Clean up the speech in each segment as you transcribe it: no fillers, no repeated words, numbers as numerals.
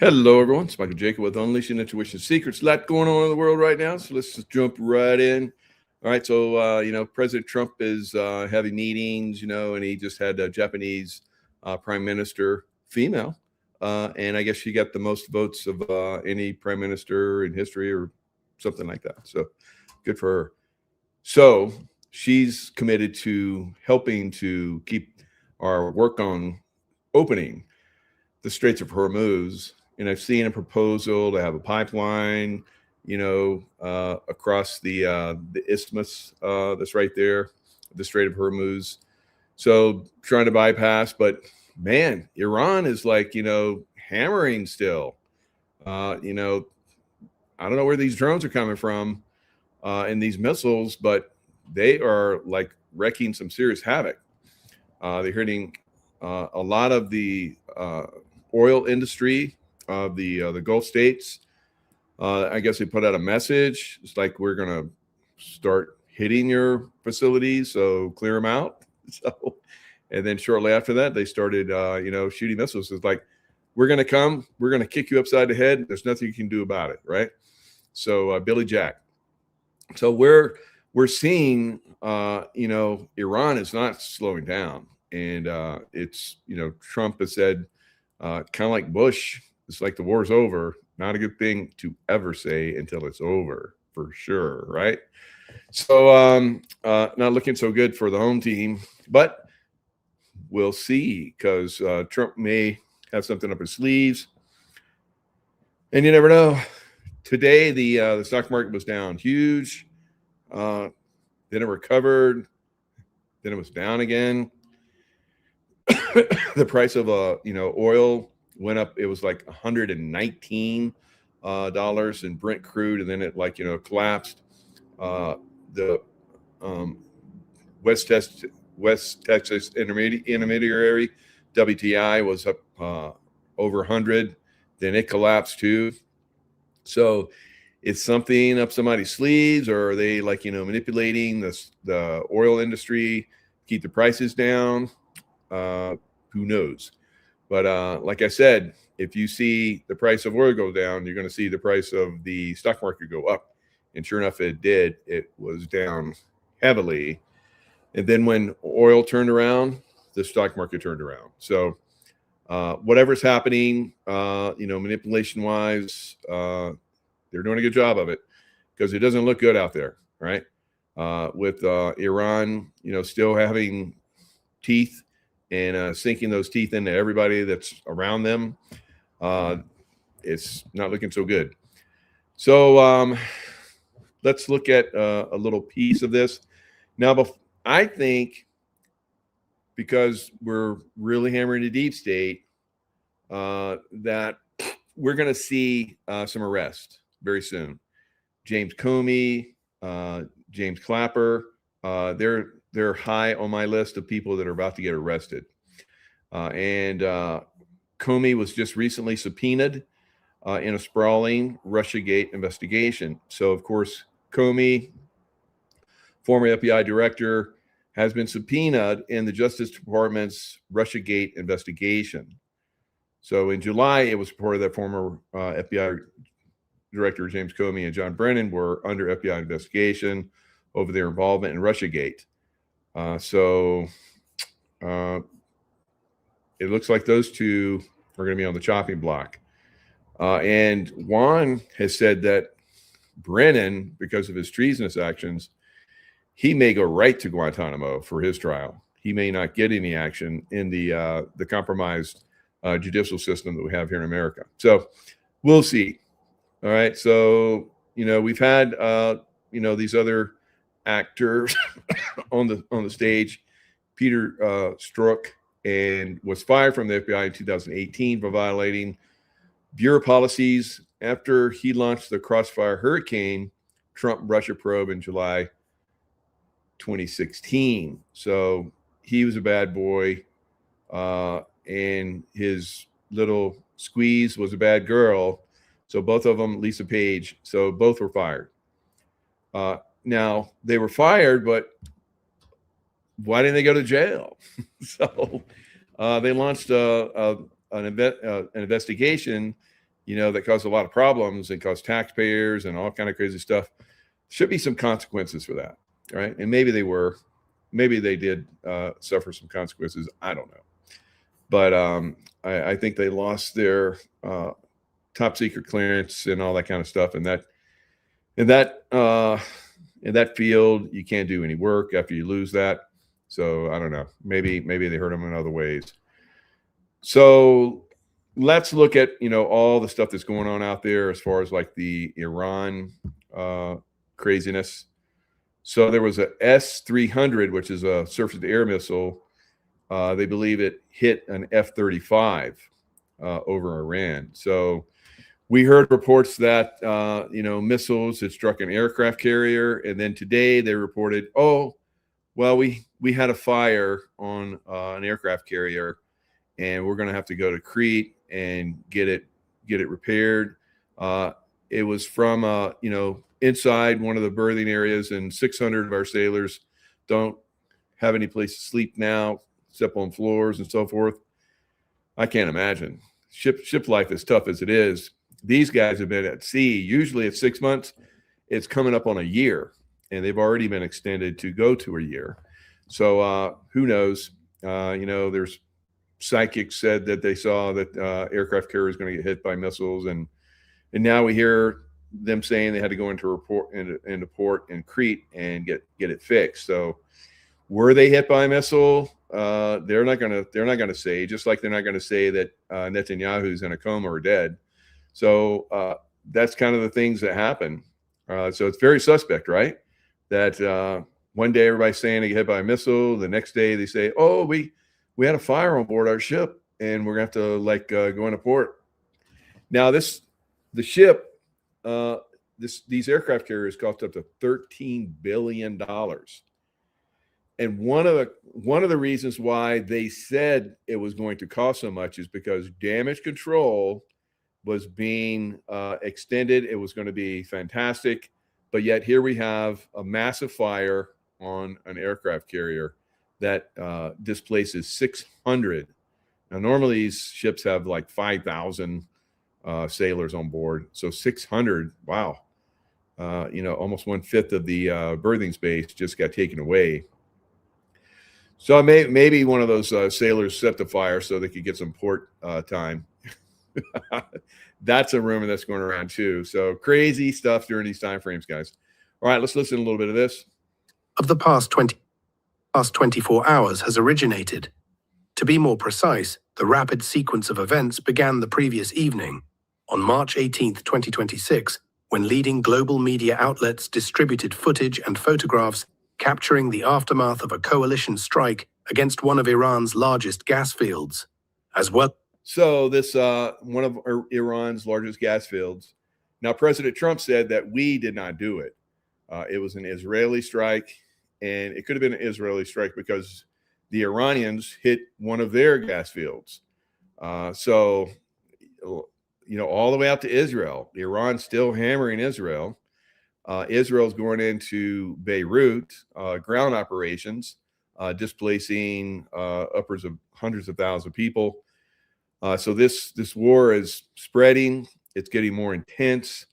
Hello, everyone. It's Michael Jacob with Unleashing Intuition Secrets. A lot going on in the world right now, so let's just jump right in. All right, so President Trump is having meetings, and he just had a Japanese prime minister, female, and I guess she got the most votes of any prime minister in history, or something like that. So good for her. So she's committed to helping to keep our work on opening the Straits of Hormuz. And I've seen a proposal to have a pipeline, across the isthmus that's right there, the Strait of Hormuz. So trying to bypass, but man, Iran is like, hammering still. I don't know where these drones are coming from and these missiles, but they are like wreaking some serious havoc. They're hitting a lot of the oil industry of the Gulf states. I guess they put out a message. It's like, we're going to start hitting your facilities, so clear them out. So, and then shortly after that, they started, shooting missiles. It's like, we're going to come, we're going to kick you upside the head. There's nothing you can do about it, right? So Billy Jack. So we're seeing, Iran is not slowing down. And it's, Trump has said, kind of like Bush, it's like the war's over. Not a good thing to ever say until it's over, for sure, right? So not looking so good for the home team, but we'll see, because Trump may have something up his sleeves. And you never know. Today, the stock market was down huge. Then it recovered. Then it was down again. The price of oil went up. It was like $119 in Brent crude, and then it collapsed. The West Texas intermediary WTI was up over 100. Then it collapsed too. So it's something up somebody's sleeves, or are they manipulating the oil industry, keep the prices down? Who knows? But like I said, if you see the price of oil go down, you're going to see the price of the stock market go up. And sure enough, it did. It was down heavily. And then when oil turned around, the stock market turned around. So whatever's happening, manipulation wise, they're doing a good job of it, because it doesn't look good out there, right? With Iran, still having teeth and sinking those teeth into everybody that's around them. It's not looking so good. So let's look at a little piece of this. Now, I think, because we're really hammering the deep state, that we're going to see some arrests very soon. James Comey, James Clapper, they're high on my list of people that are about to get arrested. And Comey was just recently subpoenaed in a sprawling Russiagate investigation. So, of course, Comey, former FBI director, has been subpoenaed in the Justice Department's Russiagate investigation. So in July, it was reported that former FBI Director James Comey and John Brennan were under FBI investigation over their involvement in Russiagate. So it looks like those two are going to be on the chopping block. And Juan has said that Brennan, because of his treasonous actions, he may go right to Guantanamo for his trial. He may not get any action in the compromised judicial system that we have here in America. So we'll see. All right. So, we've had, these other actors on the stage. Peter Strzok, and was fired from the FBI in 2018 for violating Bureau policies after he launched the Crossfire Hurricane Trump-Russia probe in July 2016. So he was a bad boy, and his little squeeze was a bad girl. So both of them, Lisa Page, so both were fired. Now, they were fired, but why didn't they go to jail? So they launched an investigation that cause a lot of problems and cause taxpayers and all kind of crazy stuff. Should be some consequences for that, right? And maybe they did suffer some consequences. I don't know, but I think they lost their top secret clearance and all that kind of stuff, and in that field, you can't do any work after you lose that. So I don't know. Maybe they hurt them in other ways. So let's look at all the stuff that's going on out there as far as like the Iran craziness. So there was a S-300, which is a surface-to-air missile. They believe it hit an F-35 over Iran. So we heard reports that missiles had struck an aircraft carrier, and then today they reported, oh, well, we had a fire on an aircraft carrier, and we're going to have to go to Crete and get it repaired. It was from inside one of the berthing areas, and 600 of our sailors don't have any place to sleep now, except on floors and so forth. I can't imagine. Ship life is tough as it is. These guys have been at sea. Usually it's 6 months. It's coming up on a year, and they've already been extended to go to a year. So who knows? There's psychics said that they saw that aircraft carrier is going to get hit by missiles, and now we hear them saying they had to go into port in Crete and get it fixed. So were they hit by a missile? They're not gonna say, just like they're not gonna say that Netanyahu's in a coma or dead. So that's kind of the things that happen. So it's very suspect, right? That one day everybody's saying they get hit by a missile. The next day they say, oh, we had a fire on board our ship and we're gonna have to go into port. Now the ship, these aircraft carriers cost up to $13 billion. And one of the reasons why they said it was going to cost so much is because damage control was being extended. It was going to be fantastic. But yet here we have a massive fire on an aircraft carrier that displaces 600. Now, normally these ships have like 5,000 sailors on board. So 600, wow. Almost 1/5 of the berthing space just got taken away. So maybe one of those sailors set the fire so they could get some port time. That's a rumor that's going around too. So crazy stuff during these time frames, guys. All right, let's listen to a little bit of this. Of the past 24 hours has originated. To be more precise, the rapid sequence of events began the previous evening, on March 18th, 2026, when leading global media outlets distributed footage and photographs capturing the aftermath of a coalition strike against one of Iran's largest gas fields, as well. So this one of Iran's largest gas fields. Now, President Trump said that we did not do it. It was an Israeli strike, and it could have been an Israeli strike because the Iranians hit one of their gas fields. So, all the way out to Israel, Iran's still hammering Israel. Israel's going into Beirut, ground operations, displacing upwards of hundreds of thousands of people. So this war is spreading. It's getting more intense.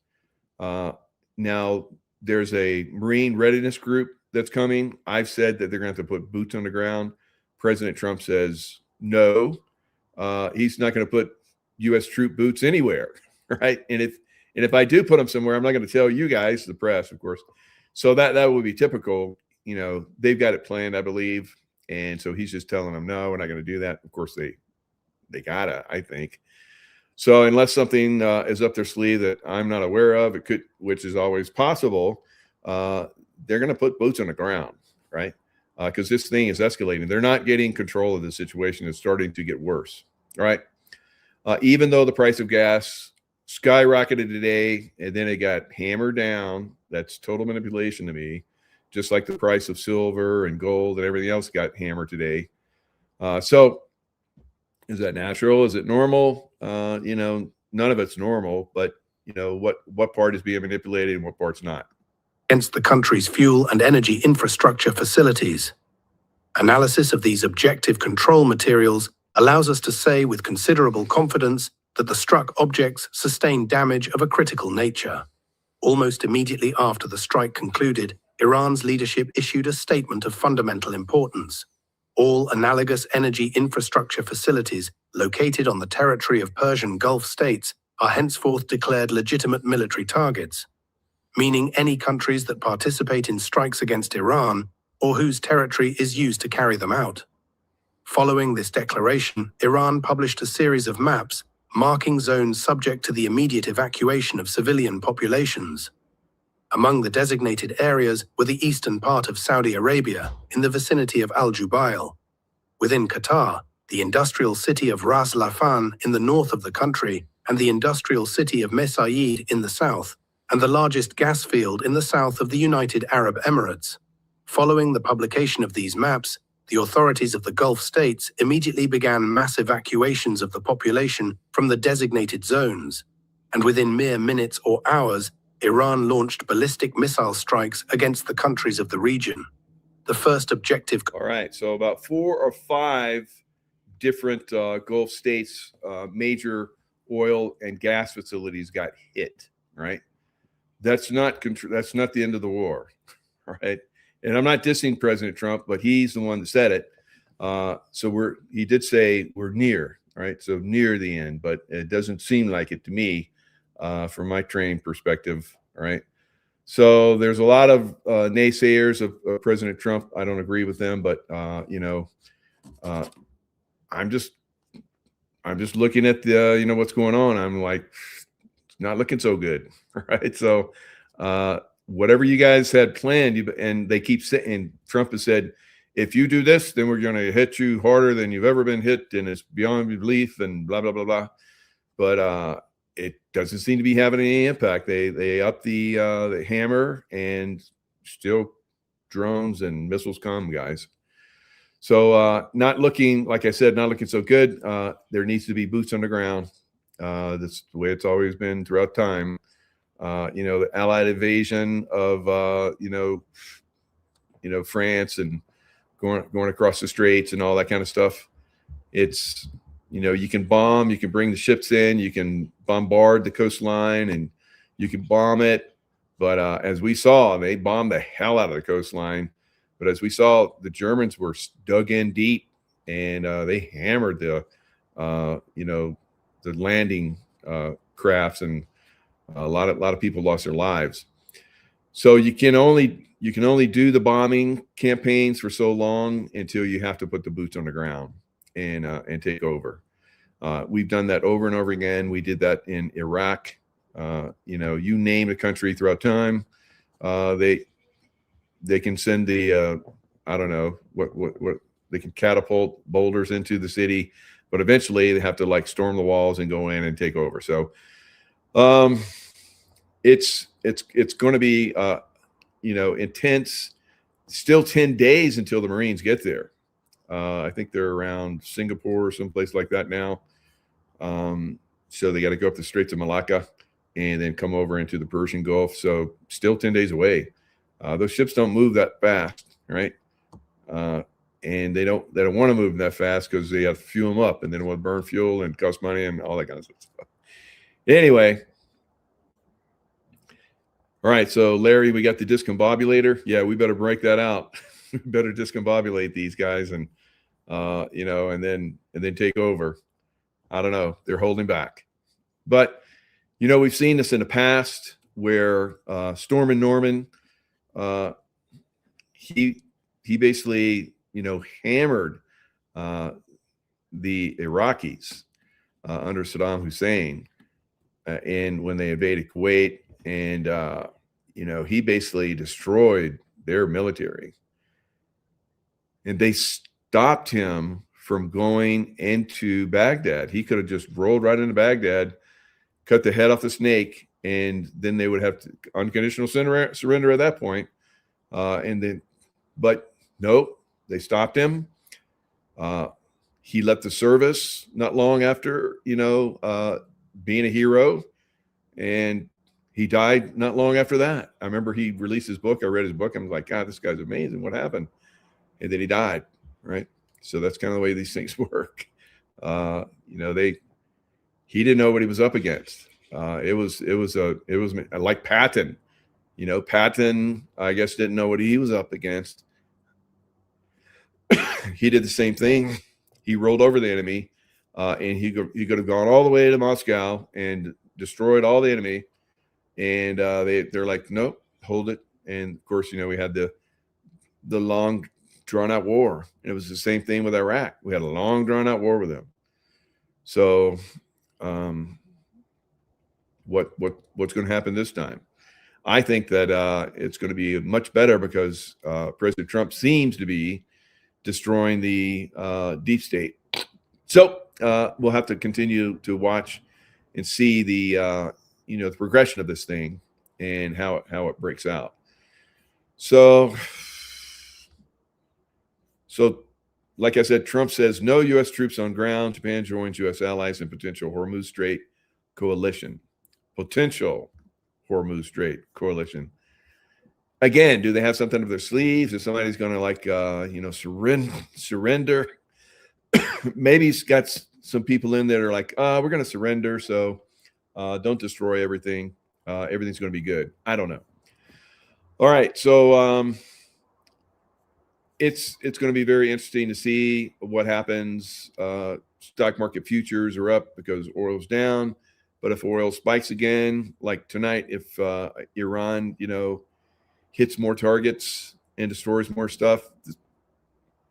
Now, there's a Marine readiness group that's coming. I've said that they're going to have to put boots on the ground. President Trump says no. He's not going to put U.S. troop boots anywhere, right? And if I do put them somewhere, I'm not going to tell you guys, the press, of course. So that would be typical. They've got it planned, I believe. And so he's just telling them, no, we're not going to do that. Of course, they gotta, I think. So unless something is up their sleeve that I'm not aware of, which is always possible, they're going to put boots on the ground, right? Because this thing is escalating. They're not getting control of the situation. It's starting to get worse, right? Even though the price of gas skyrocketed today, and then it got hammered down. That's total manipulation to me, just like the price of silver and gold and everything else got hammered today. So is that natural? Is it normal? None of it's normal, but what part is being manipulated and what part's not? Against the country's fuel and energy infrastructure facilities. Analysis of these objective control materials allows us to say with considerable confidence that the struck objects sustained damage of a critical nature. Almost immediately after the strike concluded, Iran's leadership issued a statement of fundamental importance. All analogous energy infrastructure facilities located on the territory of Persian Gulf states are henceforth declared legitimate military targets, meaning any countries that participate in strikes against Iran or whose territory is used to carry them out. Following this declaration, Iran published a series of maps marking zones subject to the immediate evacuation of civilian populations. Among the designated areas were the eastern part of Saudi Arabia, in the vicinity of Al Jubail. Within Qatar, the industrial city of Ras Laffan in the north of the country, and the industrial city of Mesaid in the south, and the largest gas field in the south of the United Arab Emirates. Following the publication of these maps, the authorities of the Gulf states immediately began mass evacuations of the population from the designated zones, and within mere minutes or hours, Iran launched ballistic missile strikes against the countries of the region. The first objective... All right, so about 4 or 5 different Gulf states, major oil and gas facilities got hit, right? That's not the end of the war, right? And I'm not dissing President Trump, but he's the one that said it. So he did say we're near, right? So near the end, but it doesn't seem like it to me. From my trained perspective, right? So there's a lot of naysayers of President Trump. I don't agree with them, but I'm just looking at the what's going on. I'm like, it's not looking so good, right? So whatever you guys had planned, and they keep saying, Trump has said, if you do this, then we're going to hit you harder than you've ever been hit, and it's beyond belief, and blah blah blah blah. But it doesn't seem to be having any impact. They up the hammer, and still drones and missiles come, guys. So not looking, like I said, not looking so good. There needs to be boots on the ground. That's the way it's always been throughout time. The Allied invasion of France and going across the straits and all that kind of stuff. It's you can bomb, you can bring the ships in, you can bombard the coastline, and you can bomb it. But as we saw, they bombed the hell out of the coastline. But as we saw, the Germans were dug in deep, and they hammered the landing crafts, and a lot of people lost their lives. So you can only do the bombing campaigns for so long until you have to put the boots on the ground and take over. We've done that over and over again. We did that in Iraq. You name a country throughout time, they can send the I don't know what they can catapult boulders into the city, but eventually they have to storm the walls and go in and take over. So it's going to be intense. Still 10 days until the Marines get there. I think they're around Singapore or someplace like that now. So they got to go up the Straits of Malacca and then come over into the Persian Gulf. So still 10 days away. Those ships don't move that fast, right? And they don't want to move that fast because they have to fuel them up, and then it will burn fuel and cost money and all that kind of stuff. Anyway. All right, so Larry, we got the discombobulator. Yeah, we better break that out. We better discombobulate these guys, and and then take over. I don't know. They're holding back, but we've seen this in the past where Stormin' Norman, he basically hammered the Iraqis under Saddam Hussein, and when they invaded Kuwait. And, he basically destroyed their military, and they stopped him from going into Baghdad. He could have just rolled right into Baghdad, cut the head off the snake, and then they would have to unconditional surrender at that point. But nope, they stopped him. He left the service not long after, being a hero, and he died not long after that. I remember he released his book. I read his book. I'm like, God, this guy's amazing. What happened? And then he died, right? So that's kind of the way these things work. he didn't know what he was up against. It was like Patton. Patton, I guess, didn't know what he was up against. He did the same thing. He rolled over the enemy, and he could have gone all the way to Moscow and destroyed all the enemy. And they're like, nope, hold it. And of course, we had the long drawn out war. And it was the same thing with Iraq. We had a long drawn out war with them. So what's going to happen this time? I think that it's going to be much better because President Trump seems to be destroying the deep state. So we'll have to continue to watch and see the the progression of this thing and how it breaks out. So like I said, Trump says no U.S. troops on ground. Japan joins U.S. allies in potential Hormuz Strait coalition. Potential Hormuz Strait coalition. Again, do they have something up their sleeves? If somebody's going to surrender? Maybe he's got some people in there that are like, we're going to surrender, so don't destroy everything. Everything's going to be good. I don't know. All right, so it's going to be very interesting to see what happens. Stock market futures are up because oil's down, but if oil spikes again, like tonight, if Iran, hits more targets and destroys more stuff, the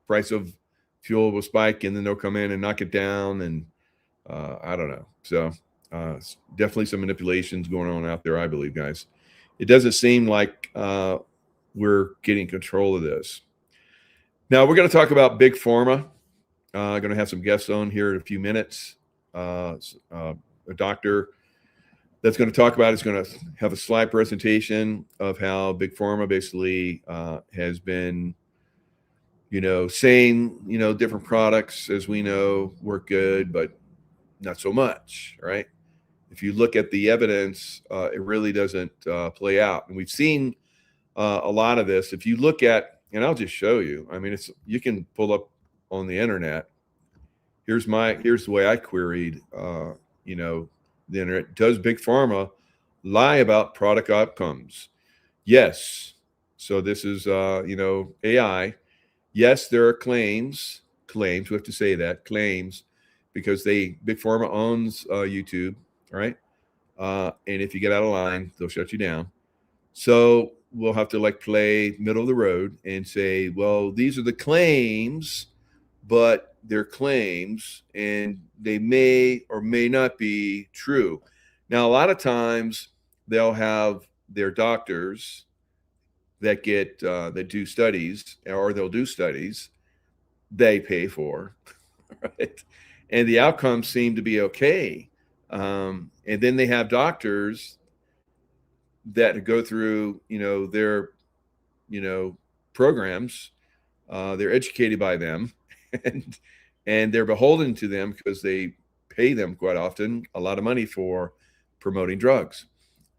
price of fuel will spike, and then they'll come in and knock it down. And I don't know. So definitely some manipulations going on out there, I believe, guys. It doesn't seem like we're getting control of this. Now we're going to talk about big pharma. Going to have some guests on here in a few minutes. A doctor that's going to talk about is going to have a slide presentation of how big pharma basically has been, saying, different products, as we know, work good, but not so much, right? If you look at the evidence, it really doesn't play out. And we've seen a lot of this. If you look at, and I'll just show you, I mean, you can pull up on the internet. Here's the way I queried, the internet. Does big pharma lie about product outcomes? Yes. So this is, AI. Yes, there are claims. We have to say that, claims, because big pharma owns YouTube, right? And if you get out of line, they'll shut you down. So we'll have to play middle of the road and say, well, these are the claims, but they're claims and they may or may not be true. Now, a lot of times they'll have their doctors that do studies, or they'll do studies they pay for, right? And the outcomes seem to be okay. And then they have doctors that go through, their, programs. They're educated by them, and they're beholden to them because they pay them quite often a lot of money for promoting drugs.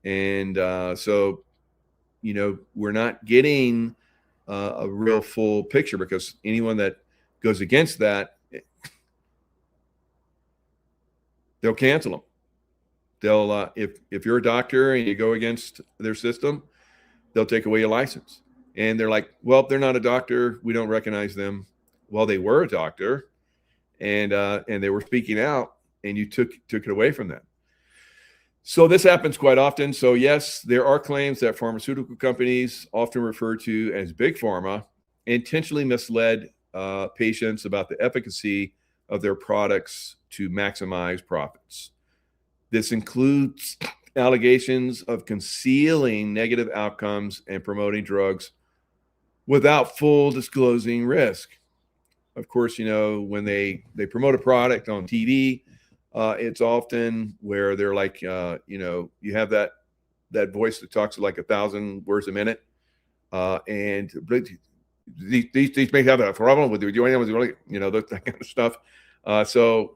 And so, we're not getting a real full picture, because anyone that goes against that, they'll cancel them. They'll if you're a doctor and you go against their system, they'll take away your license. And they're like, well, they're not a doctor, we don't recognize them. Well, they were a doctor, and they were speaking out, and you took it away from them. So this happens quite often. So yes, there are claims that pharmaceutical companies, often referred to as big pharma, intentionally misled patients about the efficacy of their products to maximize profits. This includes allegations of concealing negative outcomes and promoting drugs without full disclosing risk. Of course, when they promote a product on TV, it's often where they're like, you have that voice that talks like 1,000 words a minute, and these may have a problem with you, that kind of stuff. So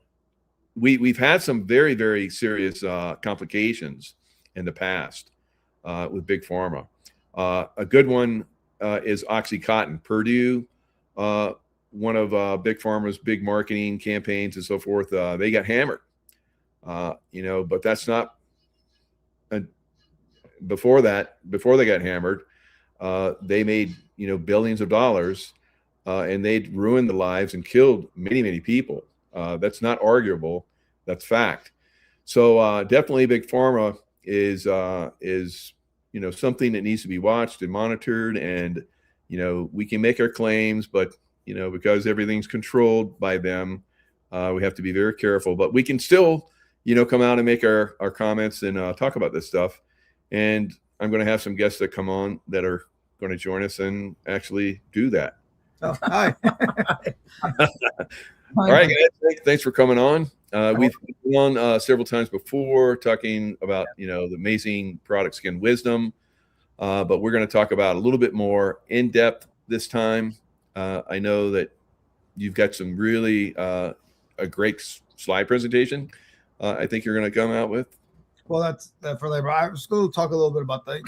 we've had some very, very serious complications in the past with big pharma. A good one is OxyContin. Purdue, one of big pharma's big marketing campaigns and so forth, they got hammered But that's not before they got hammered, they made, billions of dollars, and they'd ruined the lives and killed many, many people. That's not arguable. That's fact. So definitely big pharma is something that needs to be watched and monitored. And, we can make our claims, but, because everything's controlled by them, we have to be very careful. But we can still, come out and make our comments and talk about this stuff. And I'm going to have some guests that come on that are going to join us and actually do that. Oh, hi. All right, guys. Thanks for coming on. We've been on several times before talking about, the amazing product Skin Wisdom, but we're going to talk about a little bit more in depth this time. I know that you've got some really a great slide presentation. I think you're going to come out with. Well, that's for later. I was going to talk a little bit about that.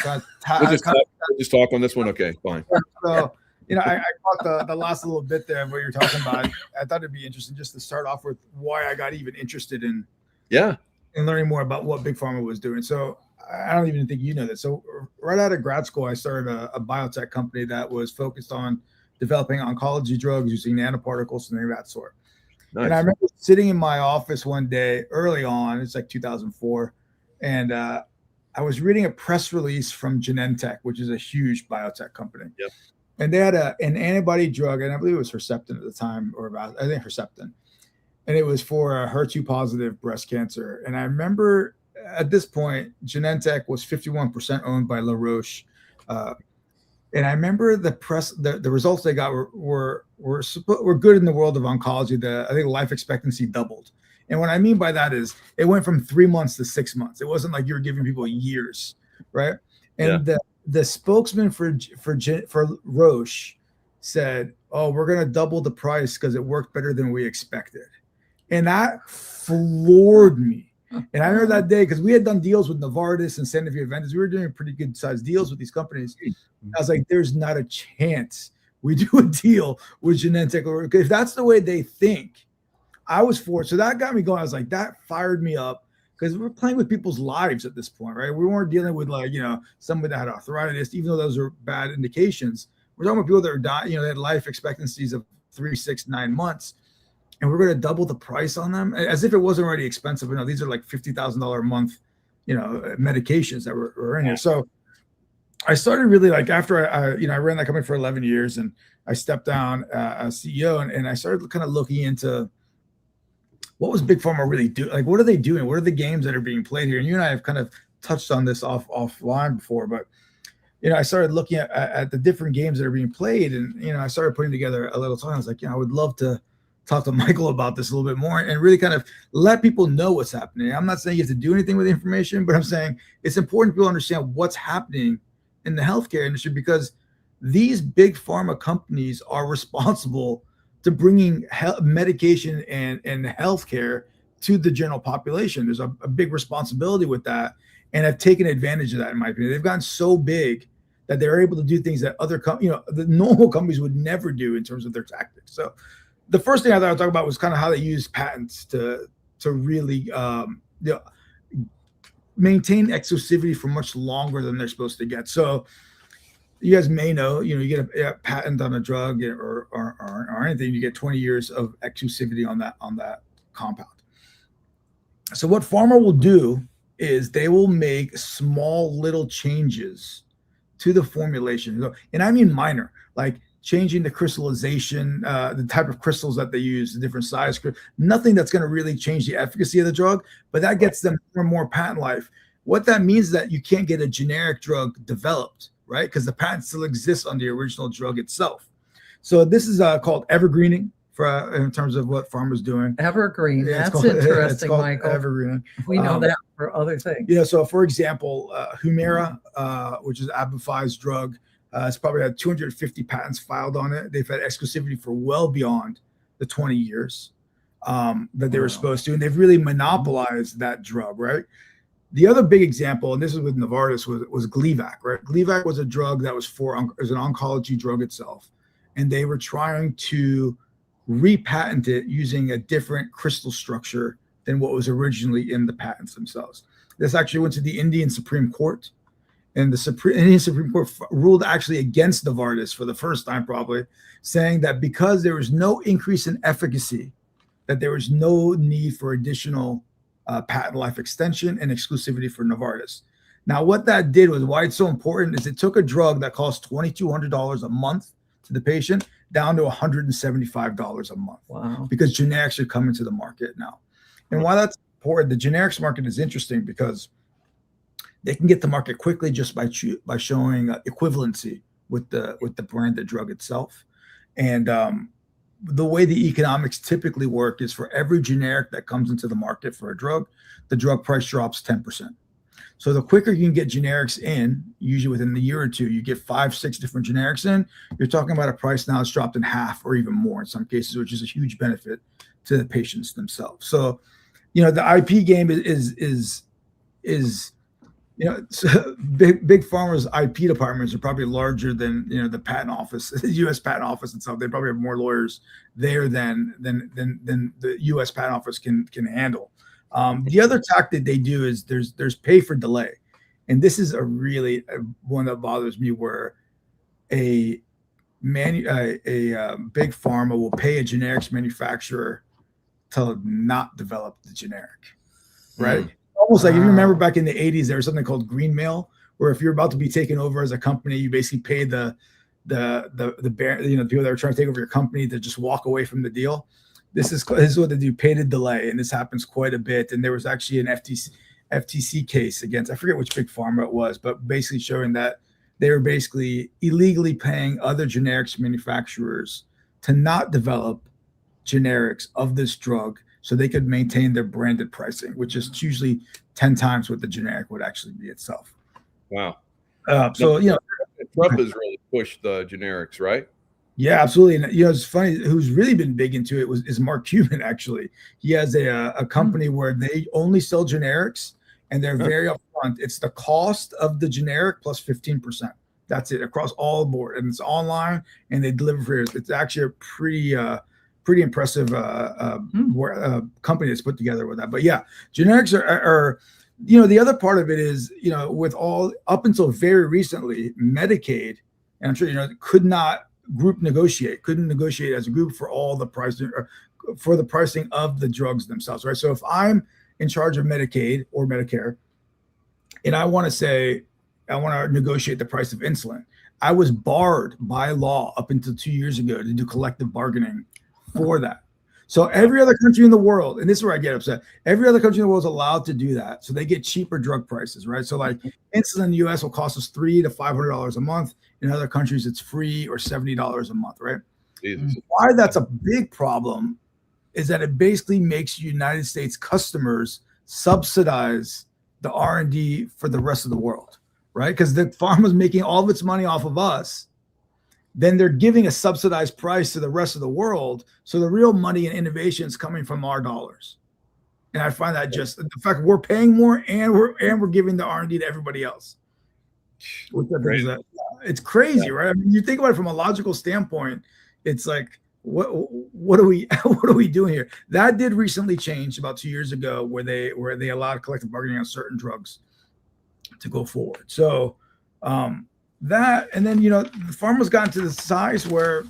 We'll just talk on this one. Okay, fine. So, I caught the last little bit there of what you're talking about. I thought it'd be interesting just to start off with why I got even interested in learning more about what Big Pharma was doing. So I don't even think you know that. So right out of grad school, I started a biotech company that was focused on developing oncology drugs using nanoparticles and things of that sort. Nice. And I remember sitting in my office one day early on, it's like 2004, and I was reading a press release from Genentech, which is a huge biotech company. Yep. And they had an antibody drug, and I believe it was Herceptin at the time, I think Herceptin. And it was for a HER2 positive breast cancer. And I remember at this point, Genentech was 51% owned by La Roche. And I remember the results they got were good in the world of oncology. I think life expectancy doubled. And what I mean by that is it went from 3 months to 6 months. It wasn't like you were giving people years, right? And the spokesman for Roche said, "Oh, we're going to double the price because it worked better than we expected," and that floored me. And I remember that day because we had done deals with Novartis and Sanofi Aventis. We were doing pretty good sized deals with these companies. I was like, "There's not a chance we do a deal with Genentech, or if that's the way they think." I was for it, so that got me going. I was like, that fired me up. Because we're playing with people's lives at this point, right? We weren't dealing with somebody that had arthritis, even though those are bad indications. We're talking about people that are dying, they had life expectancies of 3, 6, 9 months, and we're going to double the price on them as if it wasn't already expensive. These are like $50,000 a month, medications that were in here. So I started really after I ran that company for 11 years, and I stepped down as CEO, and I started kind of looking into what was Big Pharma really doing? Like, what are they doing? What are the games that are being played here? And you and I have kind of touched on this offline before, but, I started looking at the different games that are being played, and, I started putting together a little time. I was like, I would love to talk to Michael about this a little bit more and really kind of let people know what's happening. I'm not saying you have to do anything with the information, but I'm saying it's important people understand what's happening in the healthcare industry, because these big pharma companies are responsible to bringing medication and healthcare to the general population. There's a big responsibility with that, and have taken advantage of that, in my opinion. They've gotten so big that they're able to do things that other the normal companies would never do in terms of their tactics. So the first thing I thought I'd talk about was kind of how they use patents to really maintain exclusivity for much longer than they're supposed to get. So you guys may know, you get a patent on a drug or anything, you get 20 years of exclusivity on that compound. So what pharma will do is they will make small little changes to the formulation. And I mean minor, like changing the crystallization, the type of crystals that they use, the different size, nothing that's going to really change the efficacy of the drug, but that gets them more and more patent life. What that means is that you can't get a generic drug developed, right? Because the patent still exists on the original drug itself. So this is called evergreening in terms of what pharma's doing. Evergreen. Yeah, that's interesting, Michael. Evergreening. We know that for other things. So for example, Humira, which is Abilify's drug, it's probably had 250 patents filed on it. They've had exclusivity for well beyond the 20 years that they were supposed to, and they've really monopolized that drug, right? The other big example, and this is with Novartis, was Gleevec, right? Gleevec was a drug that was an oncology drug itself, and they were trying to repatent it using a different crystal structure than what was originally in the patents themselves. This actually went to the Indian Supreme Court, and the Indian Supreme Court ruled actually against Novartis for the first time, probably, saying that because there was no increase in efficacy, that there was no need for additional patent life extension and exclusivity for Novartis. Now, what that did was why it's so important is it took a drug that cost $2,200 a month to the patient down to $175 a month. Wow. Because generics are coming to the market now. And why that's important, the generics market is interesting because they can get to market quickly just by showing equivalency with the branded drug itself. And the way the economics typically work is for every generic that comes into the market for a drug, the drug price drops 10%. So the quicker you can get generics in, usually within the year or two, you get 5-6 different generics in, you're talking about a price now that's dropped in half or even more in some cases, which is a huge benefit to the patients themselves. So, the IP game is big pharma's IP departments are probably larger than the patent office, the U.S. patent office and stuff. They probably have more lawyers there than the U.S. patent office can handle. The other tactic they do is there's pay for delay, and this is a really one that bothers me, where a big pharma will pay a generics manufacturer to not develop the generic, right? Almost like if you remember back in the 80s, there was something called green mail, where if you're about to be taken over as a company, you basically pay the people that are trying to take over your company to just walk away from the deal. This is what they do, pay to delay, and this happens quite a bit. And there was actually an FTC case against, I forget which big pharma it was, but basically showing that they were basically illegally paying other generics manufacturers to not develop generics of this drug so they could maintain their branded pricing, which is usually 10 times what the generic would actually be itself. Wow. Trump has really pushed the generics, right? Yeah, absolutely. And it's funny, who's really been big into it is Mark Cuban. Actually, he has a company where they only sell generics, and they're very upfront. It's the cost of the generic plus 15%. That's it across all the board, and it's online, and they deliver for it. It's actually a pretty impressive company that's put together with that. But yeah, generics are the other part of it is, with all up until very recently, Medicaid, and I'm sure couldn't negotiate as a group for all the pricing, for the pricing of the drugs themselves, right? So if I'm in charge of Medicaid or Medicare, and I want to negotiate the price of insulin, I was barred by law up until 2 years ago to do collective bargaining for that. So every other country in the world, and this is where I get upset, every other country in the world is allowed to do that. So they get cheaper drug prices, right? So like insulin in the US will cost us $300 to $500 a month. In other countries, it's free or $70 a month, right? Jesus. Why that's a big problem is that it basically makes United States customers subsidize the R&D for the rest of the world, right? Because the pharma is making all of its money off of us. Then they're giving a subsidized price to the rest of the world. So the real money and innovation is coming from our dollars. And I find that just the fact we're paying more and we're giving the R&D to everybody else. It's crazy, right? I mean, you think about it from a logical standpoint, it's like, what are we doing here? That did recently change about 2 years ago, where they allowed collective bargaining on certain drugs to go forward. So that, and then the pharma's gotten to the size where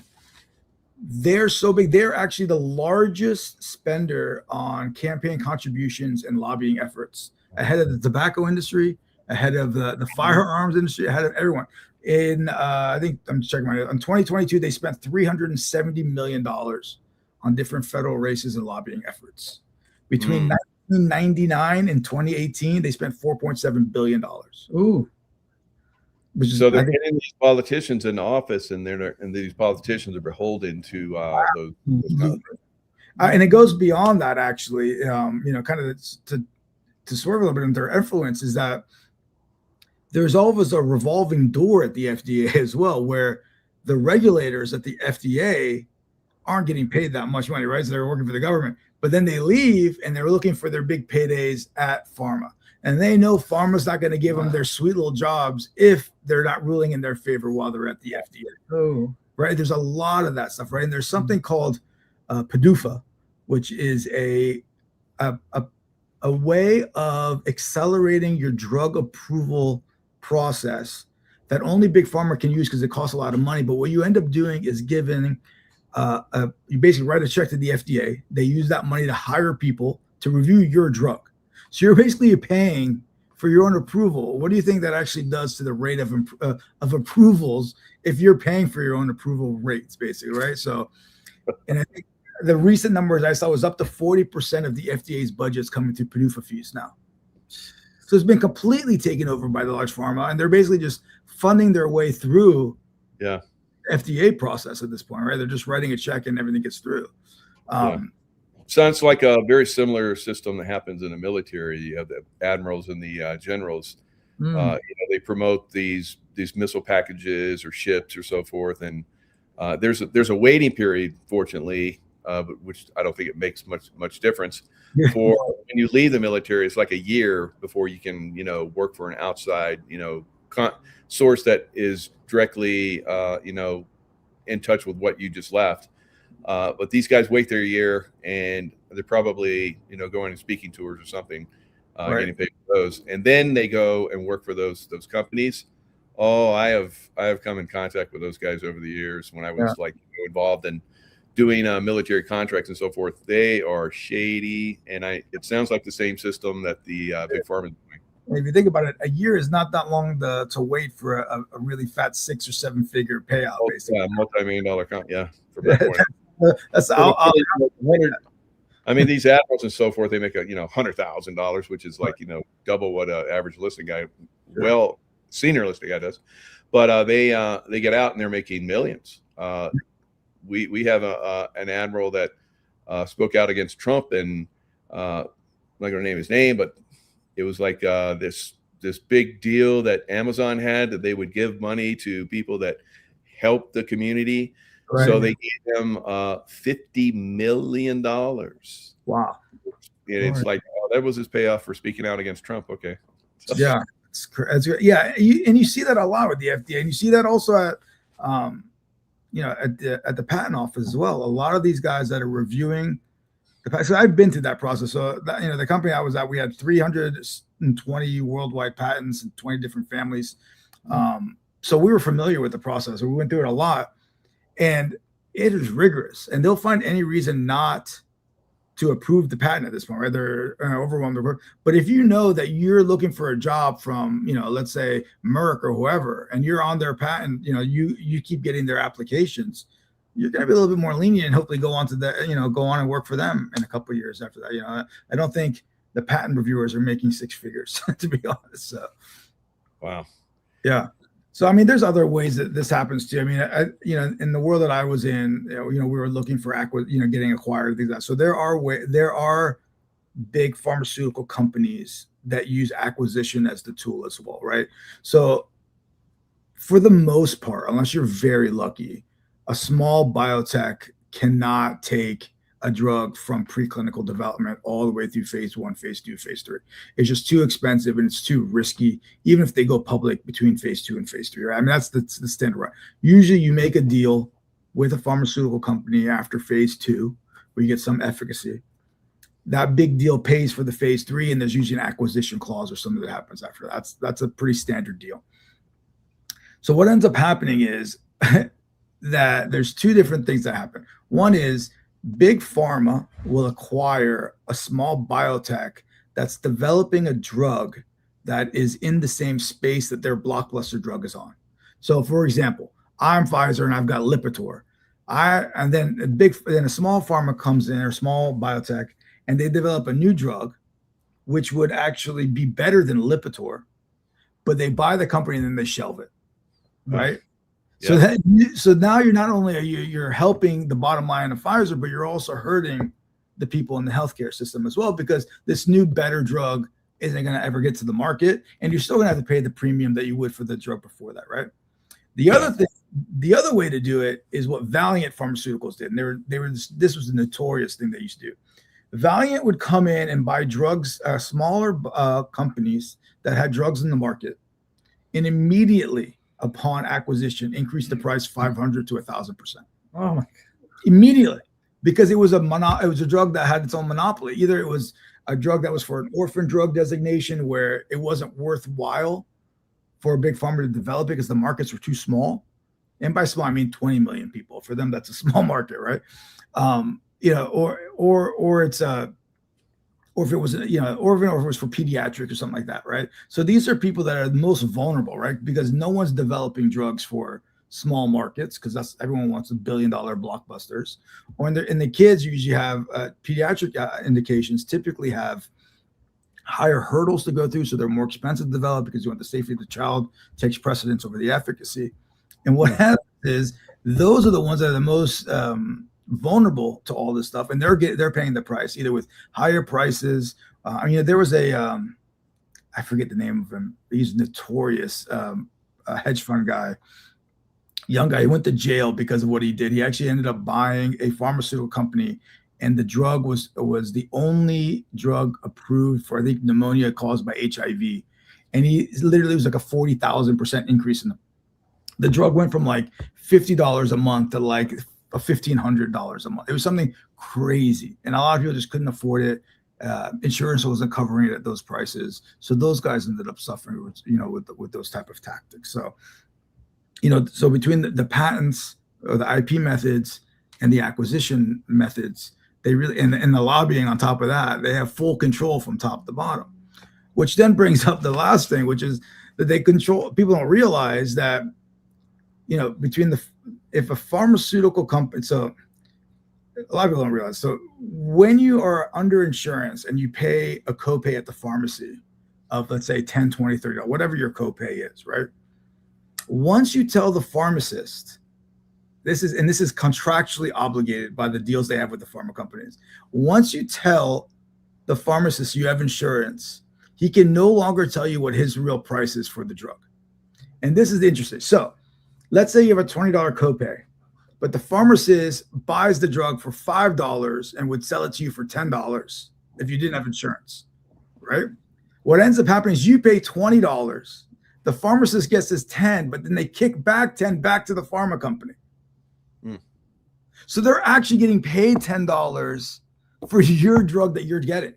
they're so big, they're actually the largest spender on campaign contributions and lobbying efforts, ahead of the tobacco industry, ahead of the firearms industry, ahead of everyone. I think I'm checking in 2022, they spent $370 million on different federal races and lobbying efforts. Between 1999 and 2018, they spent $4.7 billion. Ooh. So they're getting these politicians in office, and these politicians are beholden to those and it goes beyond that, actually. Kind of to swerve a little bit into their influence is that there's always a revolving door at the FDA as well, where the regulators at the FDA aren't getting paid that much money, right? So they're working for the government, but then they leave and they're looking for their big paydays at pharma. And they know pharma's not going to give them their sweet little jobs if they're not ruling in their favor while they're at the FDA. Oh, right. There's a lot of that stuff, right? And there's something called PDUFA, which is a a way of accelerating your drug approval process that only big pharma can use because it costs a lot of money. But what you end up doing is giving you basically write a check to the FDA. They use that money to hire people to review your drug. So you're basically paying for your own approval. What do you think that actually does to the rate of approvals if you're paying for your own approval rates, basically, right? So, and I think the recent numbers I saw was up to 40% of the FDA's budgets coming through PDUFA fees now. So it's been completely taken over by the large pharma, and they're basically just funding their way through FDA process at this point, right? They're just writing a check and everything gets through. Sounds like a very similar system that happens in the military. You have the admirals and the generals. They promote these missile packages or ships or so forth, and there's a waiting period, fortunately, which I don't think it makes much difference. For when you leave the military, it's like a year before you can work for an outside source that is directly in touch with what you just left. But these guys wait their year, and they're probably going on speaking tours or something, getting paid for those, and then they go and work for those companies. Oh, I have come in contact with those guys over the years when I was involved in doing military contracts and so forth. They are shady, and it sounds like the same system that the big pharma is doing. If you think about it, a year is not that long to wait for a really fat 6 or 7 figure payout. Basically, multi-million-dollar account, from that point. That's I mean, these admirals and so forth, they make $100,000, which is like double what an average listing guy, senior listing guy does. But they get out and they're making millions. We have an admiral that spoke out against Trump, and I'm not going to name his name, but it was like this big deal that Amazon had, that they would give money to people that help the community. Right. So they gave him $50 million. Wow. It's like, that was his payoff for speaking out against Trump. Okay. So. Yeah. And you see that a lot with the FDA, and you see that also at at the patent office as well. A lot of these guys that are reviewing the patent. So I've been through that process. So the company I was at, we had 320 worldwide patents in 20 different families. So we were familiar with the process. We went through it a lot. And it is rigorous, and they'll find any reason not to approve the patent at this point, right? They're overwhelmed. But if you know that you're looking for a job from, let's say Merck or whoever, and you're on their patent, you keep getting their applications, you're going to be a little bit more lenient and hopefully go on and work for them in a couple of years after that. I don't think the patent reviewers are making 6 figures, to be honest. So, wow. Yeah. So, I mean, there's other ways that this happens too. I mean, in the world that I was in, we were looking for getting acquired, things like that. So there are big pharmaceutical companies that use acquisition as the tool as well, right? So for the most part, unless you're very lucky, a small biotech cannot take a drug from preclinical development all the way through phase 1, phase 2, phase 3. It's just too expensive and it's too risky, even if they go public between phase 2 and phase 3. Right? I mean, that's the standard. Right? Usually you make a deal with a pharmaceutical company after phase 2 where you get some efficacy. That big deal pays for the phase 3, and there's usually an acquisition clause or something that happens after that. That's a pretty standard deal. So what ends up happening is that there's 2 different things that happen. One is big pharma will acquire a small biotech that's developing a drug that is in the same space that their blockbuster drug is on. So, for example, I'm Pfizer and I've got Lipitor. Then a small pharma comes in, or small biotech, and they develop a new drug, which would actually be better than Lipitor, but they buy the company and then they shelve it, right? Yeah. So now you're not only you're helping the bottom line of Pfizer, but you're also hurting the people in the healthcare system as well, because this new better drug isn't going to ever get to the market, and you're still going to have to pay the premium that you would for the drug before that, right? The other way to do it is what Valiant Pharmaceuticals did, and this was a notorious thing they used to do. Valiant would come in and buy drugs, smaller companies that had drugs in the market, and immediately upon acquisition, increase the price 500 to 1,000%. Oh my God. Immediately. because it was a drug that had its own monopoly. Either it was a drug that was for an orphan drug designation where it wasn't worthwhile for a big pharma to develop it because the markets were too small. And by small, I mean 20 million people. For them, that's a small market, right? Or it's or if it was, or if it was for pediatric or something like that, right? So these are people that are the most vulnerable, right? Because no one's developing drugs for small markets because that's everyone wants $1 billion blockbusters. Or in the kids, you usually have pediatric indications typically have higher hurdles to go through, so they're more expensive to develop because you want the safety of the child takes precedence over the efficacy. And what happens is those are the ones that are the most vulnerable to all this stuff, and they're paying the price either with higher prices. There was I forget the name of him. He's notorious, a hedge fund guy, young guy. He went to jail because of what he did. He actually ended up buying a pharmaceutical company, and the drug was the only drug approved for, I think, pneumonia caused by HIV. And he literally was like a 40,000% increase in the drug went from like $50 a month to like $1,500 a month. It was something crazy, and a lot of people just couldn't afford it. Insurance wasn't covering it at those prices, so those guys ended up suffering with those type of tactics. So so between the patents or the IP methods and the acquisition methods, they really and the lobbying on top of that, they have full control from top to bottom, which then brings up the last thing, which is that they control. People don't realize that if a pharmaceutical company, so a lot of people don't realize. So when you are under insurance and you pay a copay at the pharmacy of, let's say, $10, $20, $30, whatever your copay is, right? Once you tell the pharmacist, this is contractually obligated by the deals they have with the pharma companies. Once you tell the pharmacist you have insurance, he can no longer tell you what his real price is for the drug. And this is interesting. So let's say you have a $20 copay, but the pharmacist buys the drug for $5 and would sell it to you for $10 if you didn't have insurance, right? What ends up happening is you pay $20. The pharmacist gets his 10, but then they kick back 10 back to the pharma company. So they're actually getting paid $10 for your drug that you're getting.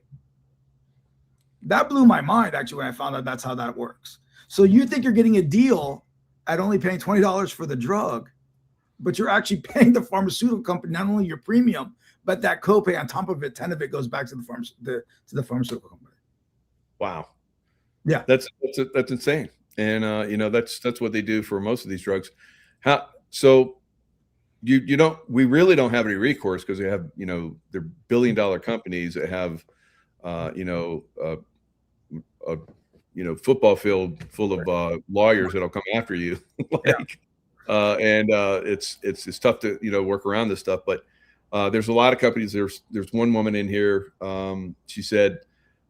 That blew my mind, actually, when I found out that's how that works. So you think you're getting a deal at only paying $20 for the drug, but you're actually paying the pharmaceutical company not only your premium, but that copay on top of it, 10 of it goes back to the pharmaceutical company. Wow. Yeah. That's insane. And that's what they do for most of these drugs. We really don't have any recourse because they have, they're billion-dollar companies that have football field full of lawyers that'll come after you. It's tough to work around this stuff. But there's a lot of companies. There's one woman in here. She said,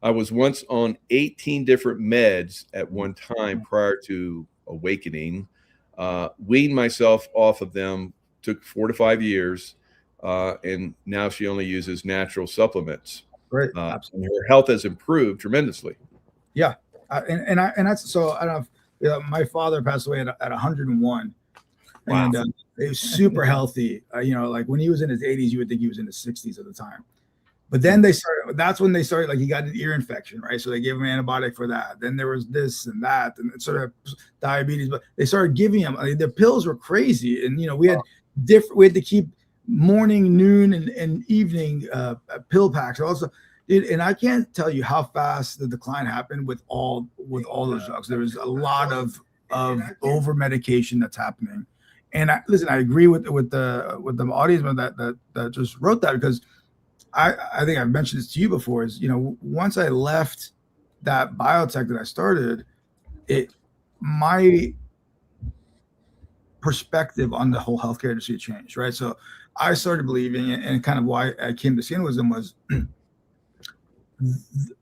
I was once on 18 different meds at one time prior to awakening. Weaned myself off of them. Took 4 to 5 years, and now she only uses natural supplements. Right. And her health has improved tremendously. Yeah, and that's so. I don't know. My father passed away at 101, wow. And he was super healthy. Like when he was in his 80s, you would think he was in his 60s at the time. But then that's when they started, like he got an ear infection, right? So they gave him an antibiotic for that. Then there was this and that, and sort of diabetes. But they started giving him, the pills were crazy. And, we had to keep morning, noon, and evening pill packs. Also, and I can't tell you how fast the decline happened with all those drugs. There was a lot of over medication that's happening. And I agree with the audience that just wrote that, because I think I've mentioned this to you before, is, once I left that biotech that I started, my perspective on the whole healthcare industry changed, right? So I started believing, and kind of why I came to Wisdom was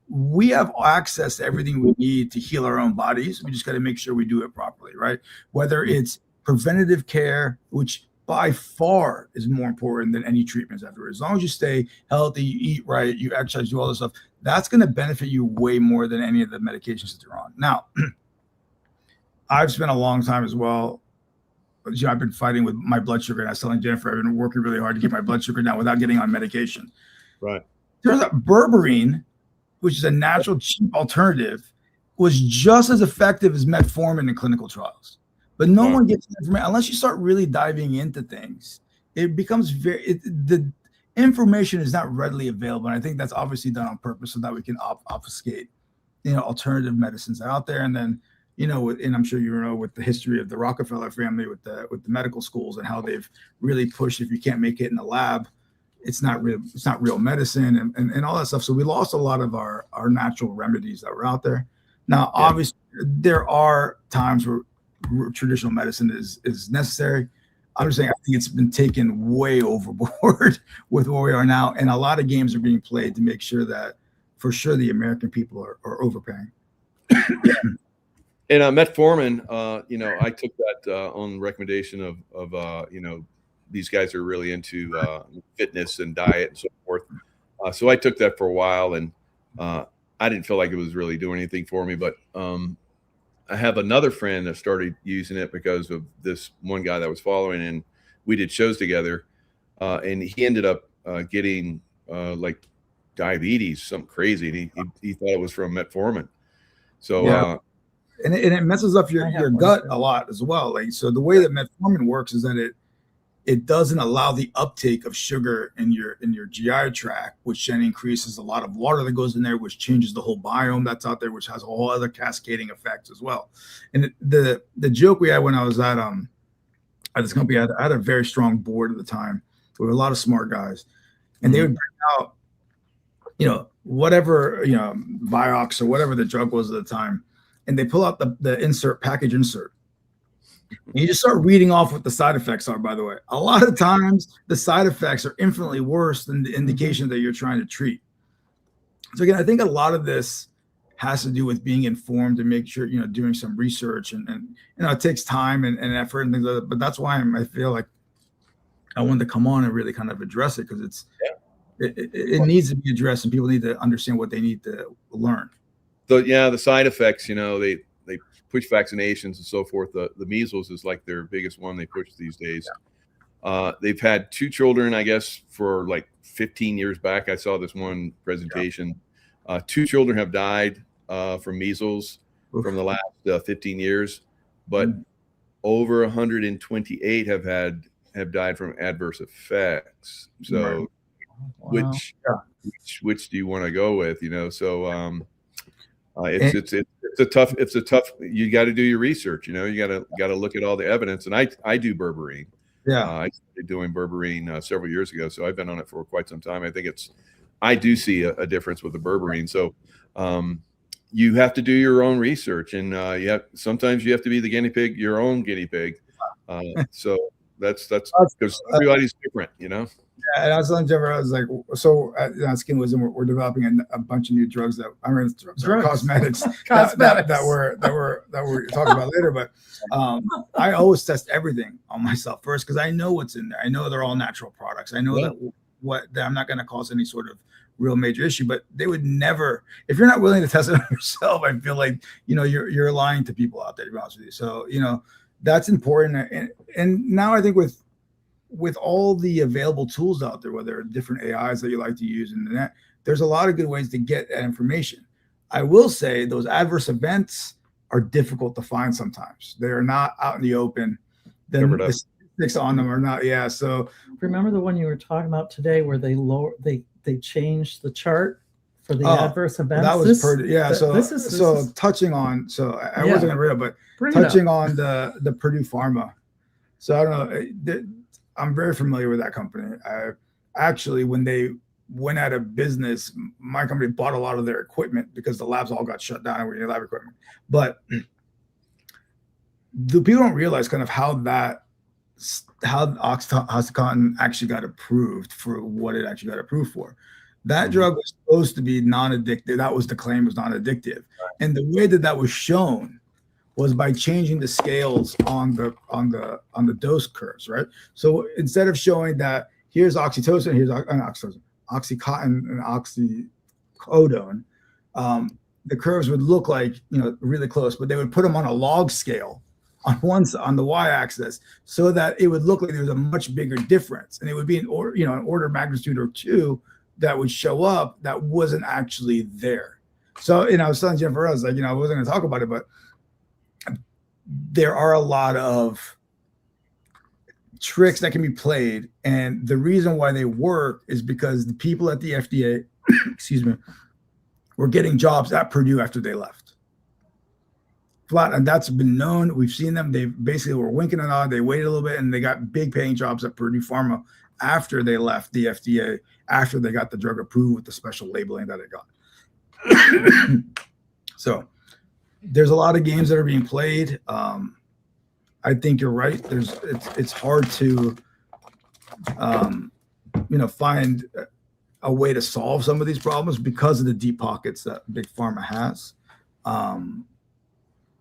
we have access to everything we need to heal our own bodies. We just got to make sure we do it properly, right? Whether it's preventative care, which by far is more important than any treatments afterwards. As long as you stay healthy, you eat right, you exercise, do all this stuff, that's going to benefit you way more than any of the medications that you're on. Now, I've spent a long time as well I've been fighting with my blood sugar, and I was telling Jennifer I've been working really hard to get my blood sugar down without getting on medication. Right. Turns out berberine, which is a natural cheap alternative, was just as effective as metformin in clinical trials. But no one gets information unless you start really diving into things. It becomes the information is not readily available, and I think that's obviously done on purpose so that we can obfuscate, alternative medicines out there. And then, and I'm sure with the history of the Rockefeller family with the medical schools and how they've really pushed, if you can't make it in the lab, it's not real medicine and all that stuff. So we lost a lot of our natural remedies that were out there. Now, obviously, there are times where traditional medicine is necessary. I'm just saying, I think it's been taken way overboard with where we are now. And a lot of games are being played to make sure that, for sure, the American people are overpaying. And metformin, I took that on recommendation of these guys are really into fitness and diet and so forth. So I took that for a while, and I didn't feel like it was really doing anything for me. But I have another friend that started using it because of this one guy that was following, and we did shows together. And he ended up getting like diabetes, something crazy. And he thought it was from metformin. So, and it messes up your gut a lot as well. Like, so the way that metformin works is that it doesn't allow the uptake of sugar in your GI tract, which then increases a lot of water that goes in there, which changes the whole biome that's out there, which has a whole other cascading effects as well. And the joke we had when I was at this company, I had a very strong board at the time. There were a lot of smart guys, and they would bring out, whatever, Vioxx or whatever the drug was at the time, and they pull out the package insert. You just start reading off what the side effects are, by the way. A lot of times the side effects are infinitely worse than the indication that you're trying to treat. So again, I think a lot of this has to do with being informed and make sure, doing some research and it takes time and effort and things like that. But that's why I feel like I wanted to come on and really kind of address it, because it needs to be addressed and people need to understand what they need to learn. So the side effects, they push vaccinations and so forth. The measles is like their biggest one they push these days. They've had 2 children, I guess, for like 15 years back. I saw this one presentation. 2 children have died from measles from the last 15 years, but over 128 have died from adverse effects. So which do you want to go with? So it's a tough. You got to do your research. You got to look at all the evidence. And I do berberine. I started doing berberine several years ago, so I've been on it for quite some time. I do see a difference with the berberine. So you have to do your own research, and sometimes you have to be the guinea pig, your own guinea pig. So that's because everybody's different, Yeah, and I was telling Jennifer, I was like, so at Skin Wisdom, we're developing a bunch of new drugs cosmetics that we're talking about later. But I always test everything on myself first, because I know what's in there. I know they're all natural products. I know that I'm not going to cause any sort of real major issue. But they would never, if you're not willing to test it on yourself, I feel like you're lying to people out there, to be honest with you. So that's important. And now I think with all the available tools out there, whether different AIs that you like to use in the net, there's a lot of good ways to get that information. I will say those adverse events are difficult to find sometimes. They are not out in the open. Then the statistics on them are not. Yeah. So remember the one you were talking about today where they changed the chart for the adverse events? That was touching on, I wasn't going to read it, but touching on the Purdue Pharma. So I don't know. I'm very familiar with that company. Actually, when they went out of business, my company bought a lot of their equipment because the labs all got shut down and we need lab equipment. But the people don't realize kind of how OxyContin actually got approved for what it actually got approved for. That drug was supposed to be non-addictive. That was the claim, was non-addictive. And the way that was shown was by changing the scales on the dose curves, right? So instead of showing that here's oxytocin, here's Oxycontin and oxycodone, the curves would look like really close, but they would put them on a log scale on the y-axis, so that it would look like there was a much bigger difference, and it would be an order of magnitude or two that would show up that wasn't actually there. So, I was telling Jennifer, I was like, I wasn't going to talk about it, but there are a lot of tricks that can be played, and the reason why they work is because the people at the FDA, excuse me, were getting jobs at Purdue after they left. Flat, and that's been known. We've seen them. They basically were winking an eye. They waited a little bit, and they got big paying jobs at Purdue Pharma after they left the FDA, after they got the drug approved with the special labeling that it got. So there's a lot of games that are being played. I think you're right. It's hard to find a way to solve some of these problems because of the deep pockets that big pharma has.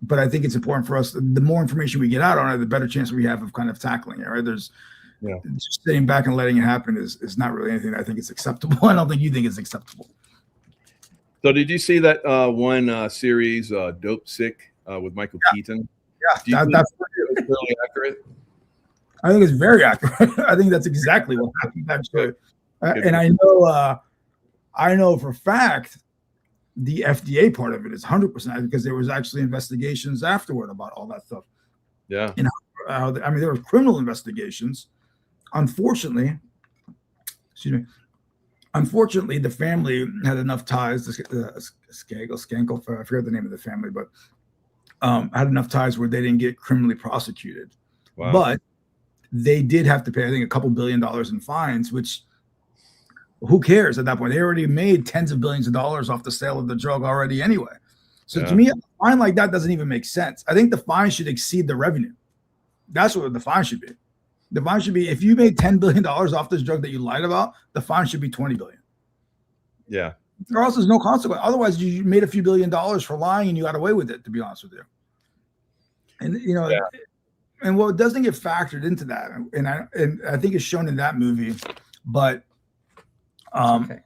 But I think it's important for us. The more information we get out on it, the better chance we have of kind of tackling it. Right? There's just sitting back and letting it happen is not really anything that I think is acceptable. I don't think you think it's acceptable. So did you see that one series, Dope Sick, with Michael Keaton? Yeah, that's really accurate. I think it's very accurate. I think that's exactly what happened. Actually, and I know for a fact the FDA part of it is 100% because there was actually investigations afterward about all that stuff. Yeah. There were criminal investigations. Unfortunately, the family had enough ties. Skankel, I forget the name of the family, but had enough ties where they didn't get criminally prosecuted. Wow. But they did have to pay, I think, a couple $1 billion in fines, which who cares at that point? They already made tens of billions of dollars off the sale of the drug already anyway. So to me, a fine like that doesn't even make sense. I think the fine should exceed the revenue. That's what the fine should be. The fine should be, if you made $10 billion off this drug that you lied about, the fine should be $20 billion. Yeah. Or else there's no consequence. Otherwise, you made a few $1 billion for lying and you got away with it, to be honest with you. And, and what doesn't get factored into that, and I think it's shown in that movie, but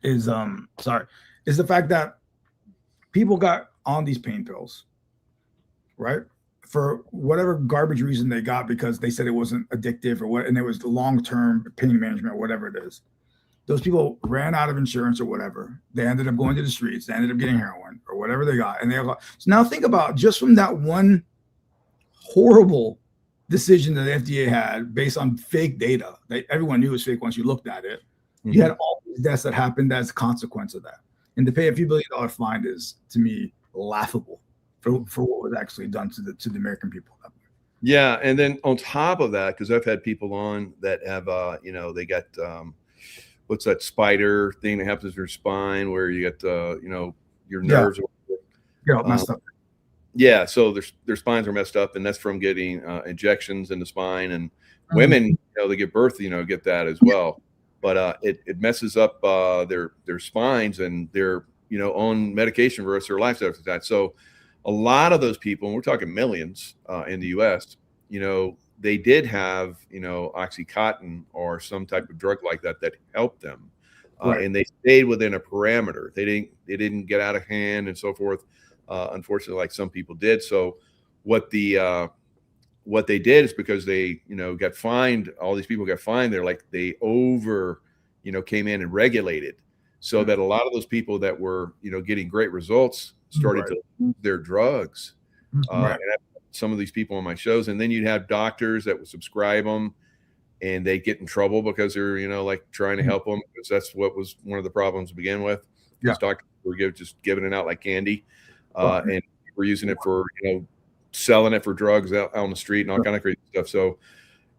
is the fact that people got on these pain pills, right? For whatever garbage reason they got, because they said it wasn't addictive or what, and it was the long-term pain management, whatever it is. Those people ran out of insurance or whatever. They ended up going to the streets. They ended up getting heroin or whatever they got. And so now think about, just from that one horrible decision that the FDA had based on fake data that everyone knew was fake once you looked at it. Mm-hmm. You had all these deaths that happened as a consequence of that. And to pay a few $1 billion fine is, to me, laughable for what was actually done to the American people. Yeah. And then on top of that, because I've had people on that have, they got, what's that spider thing that happens to your spine where you get, your nerves are messed up. Yeah, so their spines are messed up, and that's from getting injections in the spine. And women, they give birth, get that as well. But it messes up their spines and their on medication for the rest of their lives after that. So a lot of those people, and we're talking millions in the U.S., they did have Oxycontin or some type of drug like that helped them, right. And they stayed within a parameter. They didn't get out of hand and so forth. Unfortunately, like some people did. So what they did is, because they, got fined, all these people got fined. They're like, they came in and regulated, so that a lot of those people that were, getting great results started to lose their drugs. And some of these people on my shows, and then you'd have doctors that would subscribe them, and they get in trouble because they're, like trying to help them, because that's what was one of the problems to begin with. Because doctors were just giving it out like candy. And we're using it for, selling it for drugs out on the street and all kind of crazy stuff. So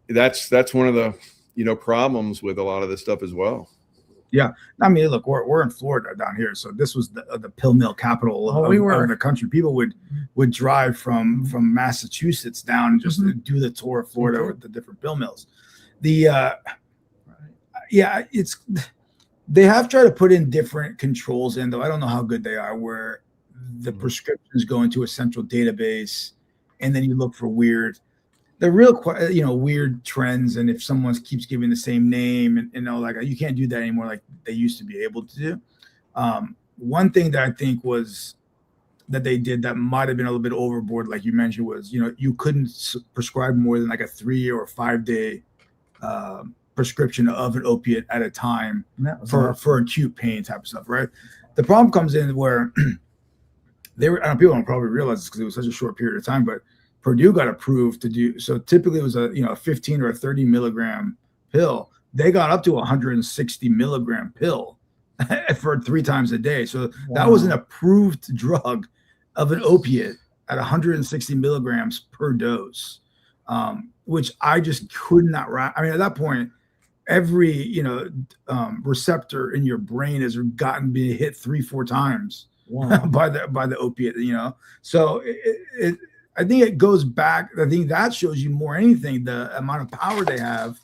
that's one of the, problems with a lot of this stuff as well. Yeah. I mean, look, we're in Florida down here. So this was the pill mill capital of the country. People would drive from Massachusetts down just to do the tour of Florida with the different pill mills. They have tried to put in different controls in, though I don't know how good they are, where the prescriptions go into a central database, and then you look for weird trends. And if someone keeps giving the same name, and like, you can't do that anymore like they used to be able to do. One thing that I think was that they did that might have been a little bit overboard, like you mentioned, was, you couldn't prescribe more than like a 3 or 5 day prescription of an opiate at a time for acute pain type of stuff, right? The problem comes in where people don't probably realize this because it was such a short period of time, but Purdue got approved to do so. Typically, it was a 15 or a 30 milligram pill. They got up to 160 milligram pill for 3 times a day. So that was an approved drug of an opiate at 160 milligrams per dose, which I just could not wrap. I mean, at that point, every receptor in your brain has gotten being hit 3-4 times by the opiate. So I think it goes back. I think that shows you more anything the amount of power they have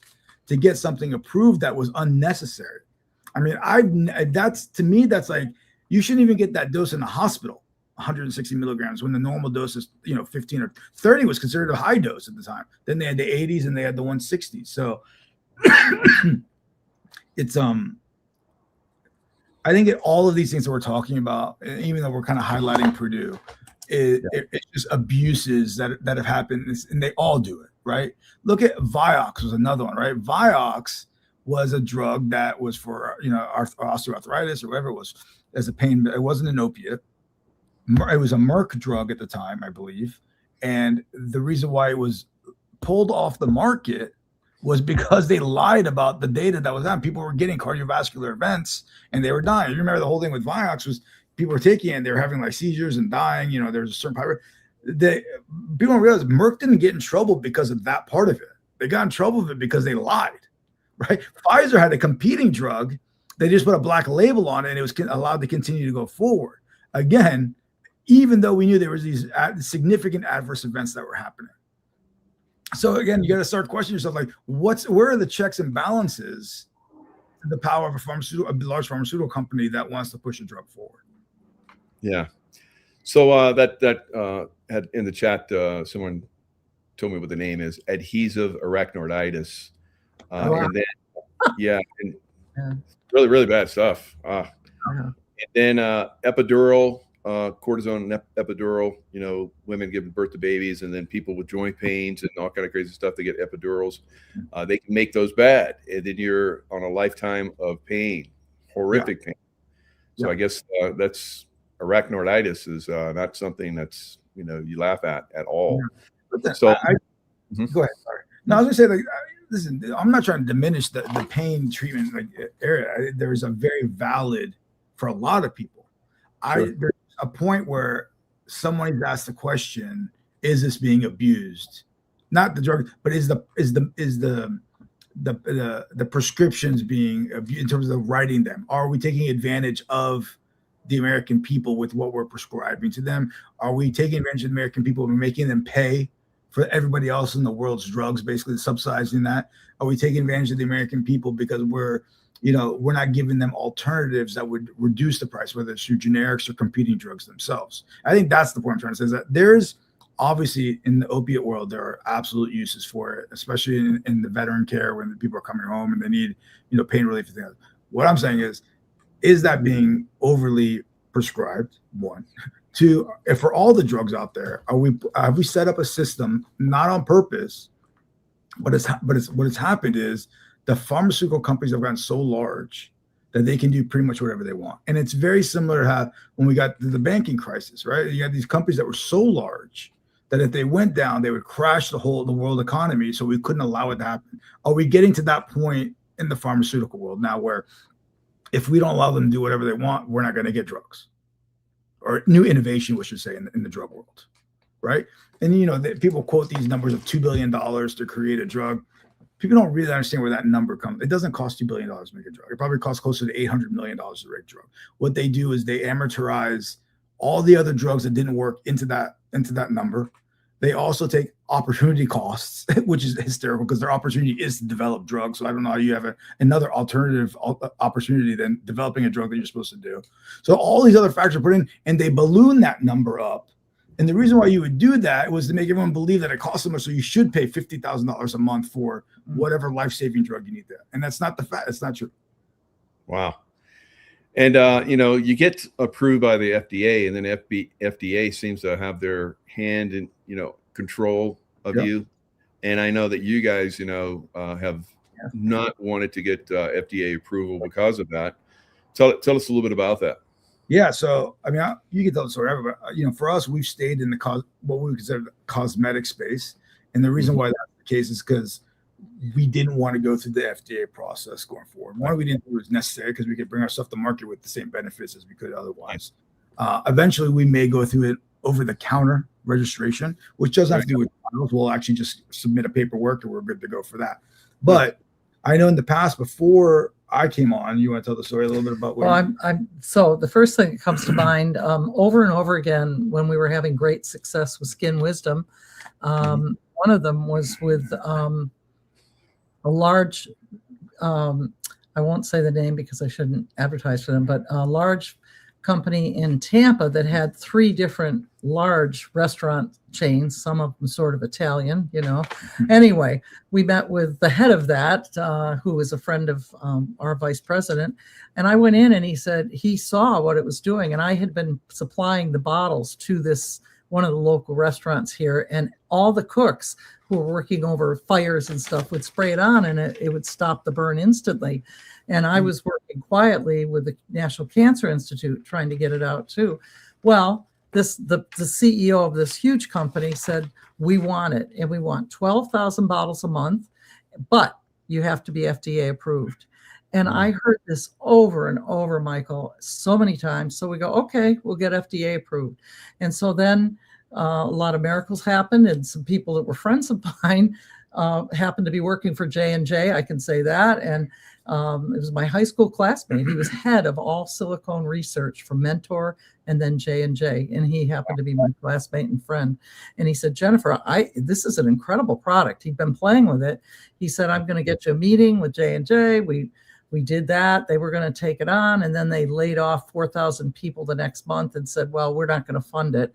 to get something approved that was unnecessary. I mean, that's like, you shouldn't even get that dose in the hospital, 160 milligrams, when the normal dose is 15 or 30 was considered a high dose at the time. Then they had the 80s and they had the 160s. So it's I think all of these things that we're talking about, even though we're kind of highlighting Purdue, it's just abuses that have happened, and they all do it, right? Look at Vioxx was another one, right? Vioxx was a drug that was for osteoarthritis or whatever it was, as a pain. It wasn't an opiate. It was a Merck drug at the time, I believe, and the reason why it was pulled off the market was because they lied about the data that was on. People were getting cardiovascular events and they were dying. You remember the whole thing with Vioxx was people were taking it and they were having like seizures and dying. There's a certain part. People don't realize Merck didn't get in trouble because of that part of it. They got in trouble with it because they lied, right? Pfizer had a competing drug. They just put a black label on it and it was allowed to continue to go forward. Again, even though we knew there was these significant adverse events that were happening. So again, you got to start questioning yourself, like, where are the checks and balances to the power of a large pharmaceutical company that wants to push a drug forward? Yeah. So that had in the chat, someone told me what the name is: adhesive arachnoiditis. And then, really, really bad stuff. And then epidural. Cortisone epidural, women giving birth to babies, and then people with joint pains and all kind of crazy stuff, they get epidurals. They can make those bad, and then you're on a lifetime of pain, horrific pain. So I guess that's arachnoiditis is not something that's you laugh at all. But then, so go ahead. Sorry. No, I was gonna say, like, listen, I'm not trying to diminish the pain treatment area. There's a very valid for a lot of people. There's a point where someone's asked the question: is this being abused? Not the drug, but is the prescriptions being abused in terms of writing them? Are we taking advantage of the American people with what we're prescribing to them? Are we taking advantage of the American people and making them pay for everybody else in the world's drugs, basically subsidizing that? Are we taking advantage of the American people because we're not giving them alternatives that would reduce the price, whether it's through generics or competing drugs themselves? I think that's the point I'm trying to say, is that there's obviously, in the opiate world, there are absolute uses for it, especially in the veteran care when the people are coming home and they need, pain relief and things. What I'm saying is that being overly prescribed? One. Two, if for all the drugs out there, have we set up a system, not on purpose, but what has happened is the pharmaceutical companies have gotten so large that they can do pretty much whatever they want. And it's very similar to how when we got the banking crisis, right? You had these companies that were so large that if they went down, they would crash the world economy. So we couldn't allow it to happen. Are we getting to that point in the pharmaceutical world now where if we don't allow them to do whatever they want, we're not going to get drugs or new innovation, we should say, in the drug world, right? And, people quote these numbers of $2 billion to create a drug. People don't really understand where that number comes. It doesn't cost $2 billion to make a drug. It probably costs closer to $800 million to make a drug. What they do is they amortize all the other drugs that didn't work into that number. They also take opportunity costs, which is hysterical because their opportunity is to develop drugs. So I don't know how you have another alternative opportunity than developing a drug that you're supposed to do. So all these other factors are put in, and they balloon that number up. And the reason why you would do that was to make everyone believe that it costs so much, so you should pay $50,000 a month for whatever life-saving drug you need there. And that's not the fact. It's not true. Wow. And you get approved by the FDA, and then FDA seems to have their hand in control of Yep. you. And I know that you guys have not wanted to get FDA approval because of that. Tell us a little bit about that. Yeah, so I mean, you can tell the story, but for us, we've stayed in what we consider the cosmetic space, and the reason why that's the case is because we didn't want to go through the FDA process going forward. One, we didn't think it was necessary because we could bring our stuff to market with the same benefits as we could otherwise. Eventually, we may go through it over-the-counter registration, which doesn't have to do with trials. We'll actually just submit a paperwork, and we're good to go for that. But I know in the past, before I came on, you want to tell the story a little bit about what? Well, so the first thing that comes to mind, over and over again, when we were having great success with Skin Wisdom, one of them was with a large, I won't say the name because I shouldn't advertise for them, but a large company in Tampa that had 3 different large restaurant chains, some of them sort of Italian, Anyway, we met with the head of that, who was a friend of our vice president. And I went in and he said he saw what it was doing. And I had been supplying the bottles to one of the local restaurants here. And all the cooks who were working over fires and stuff would spray it on, and it would stop the burn instantly. And I was working quietly with the National Cancer Institute trying to get it out too. Well, the CEO of this huge company said, we want it, and we want 12,000 bottles a month, but you have to be FDA approved. And I heard this over and over, Michael, so many times. So we go, okay, we'll get FDA approved. And so then a lot of miracles happened, and some people that were friends of mine happened to be working for J&J. I can say that. And it was my high school classmate. He was head of all silicone research for Mentor and then J&J. And he happened to be my classmate and friend. And he said, Jennifer, this is an incredible product. He'd been playing with it. He said, I'm going to get you a meeting with J&J. We did that. They were going to take it on. And then they laid off 4,000 people the next month and said, well, we're not going to fund it.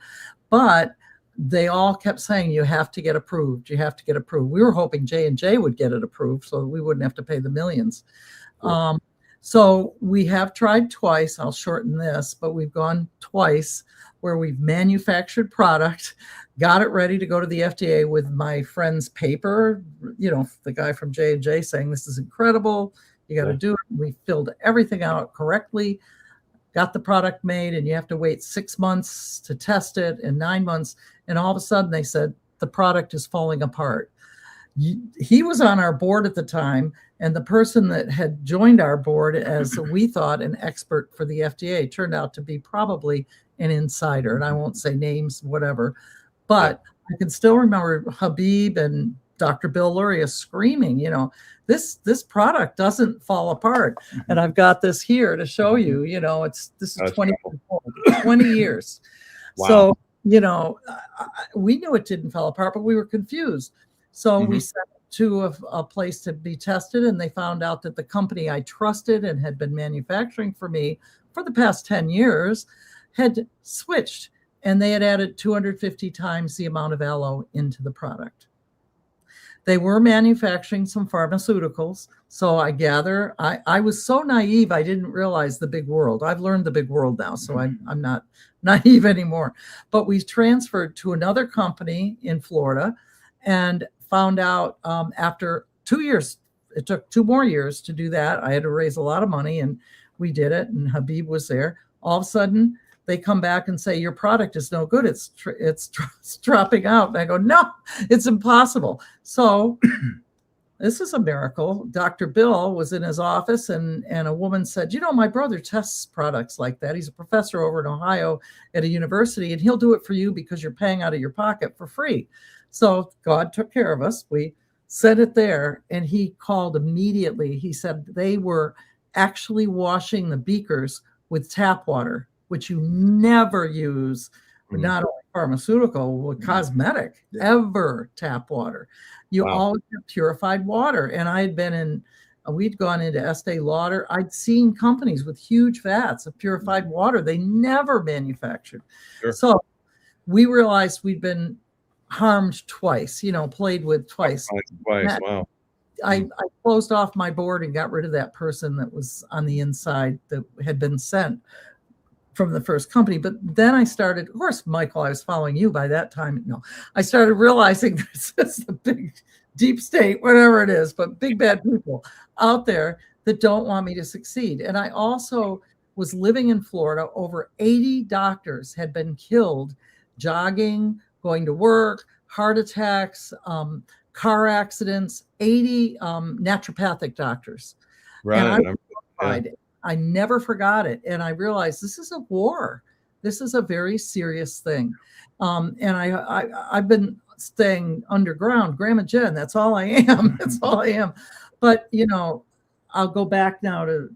But they all kept saying, you have to get approved. You have to get approved. We were hoping J&J would get it approved so we wouldn't have to pay the millions. Cool. So we have tried twice. I'll shorten this, but we've gone twice where we've manufactured product, got it ready to go to the FDA with my friend's paper, the guy from J&J saying, this is incredible. You got to do it. We filled everything out correctly, got the product made, and you have to wait 6 months to test it and 9 months. And all of a sudden they said, the product is falling apart. He was on our board at the time, and the person that had joined our board as we thought an expert for the FDA turned out to be probably an insider. And I won't say names, whatever, but I can still remember Habib and Dr. Bill Luria screaming, this product doesn't fall apart. And I've got this here to show you, this is 20 years. Wow. So, we knew it didn't fall apart, but we were confused. So we sent it to a place to be tested, and they found out that the company I trusted and had been manufacturing for me for the past 10 years had switched, and they had added 250 times the amount of aloe into the product. They were manufacturing some pharmaceuticals. So I gather, I was so naive, I didn't realize the big world. I've learned the big world now, so I'm not naive anymore. But we transferred to another company in Florida and found out after 2 years, it took 2 more years to do that. I had to raise a lot of money, and we did it, and Habib was there. All of a sudden, they come back and say, your product is no good. It's dropping out. And I go, no, it's impossible. So this is a miracle. Dr. Bill was in his office, and a woman said, my brother tests products like that. He's a professor over in Ohio at a university, and he'll do it for you because you're paying out of your pocket for free. So God took care of us. We sent it there, and he called immediately. He said they were actually washing the beakers with tap water, which you never use, not only pharmaceutical, with cosmetic, ever tap water. You always have purified water. And we'd gone into Estee Lauder. I'd seen companies with huge vats of purified water. They never manufactured. Sure. So we realized we'd been harmed twice, played with twice. Wow. I closed off my board and got rid of that person that was on the inside that had been sent from the first company. But then I started, of course, Michael, I was following you by that time. No, I started realizing this is the big deep state, whatever it is, but big bad people out there that don't want me to succeed. And I also was living in Florida. Over 80 doctors had been killed jogging, going to work, heart attacks, car accidents, 80 naturopathic doctors. Right. And I never forgot it. And I realized this is a war. This is a very serious thing. And I've been staying underground, Grandma Jen, that's all I am. That's all I am. But, you know, I'll go back now to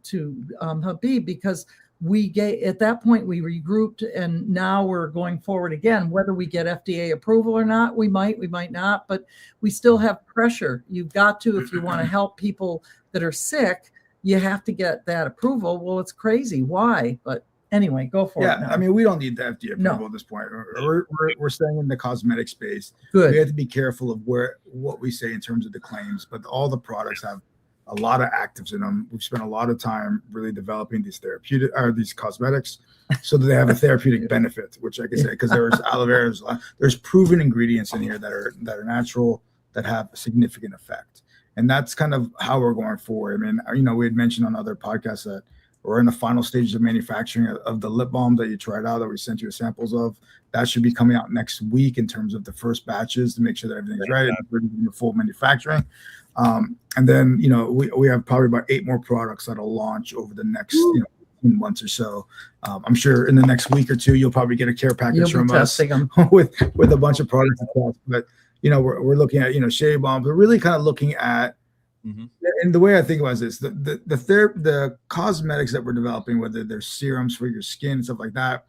Habib, because at that point we regrouped, and now we're going forward again. Whether we get FDA approval or not, we might not, but we still have pressure. You've got to, if you want to help people that are sick, you have to get that approval. Well, it's crazy. Why? But anyway, go for it. Yeah, I mean, we don't need the FDA approval at this point. We're staying in the cosmetic space. Good. We have to be careful of what we say in terms of the claims, but all the products have a lot of actives in them. We've spent a lot of time really developing these these cosmetics so that they have a therapeutic benefit, which I can say, because there's aloe vera, there's proven ingredients in here that are natural, that have a significant effect. And that's kind of how we're going forward. I mean, you know, we had mentioned on other podcasts that we're in the final stages of manufacturing of the lip balm that you tried out, that we sent you samples of. That should be coming out next week in terms of the first batches to make sure that everything's ready for the full manufacturing. And then, you know, we have probably about 8 more products that'll launch over the next months or so. I'm sure in the next week or 2, you'll probably get a care package from us with a bunch of products. But, you know, we're looking at, you know, shave balms. We're really kind of looking at, and the way I think about it is the cosmetics that we're developing, whether they're serums for your skin and stuff like that,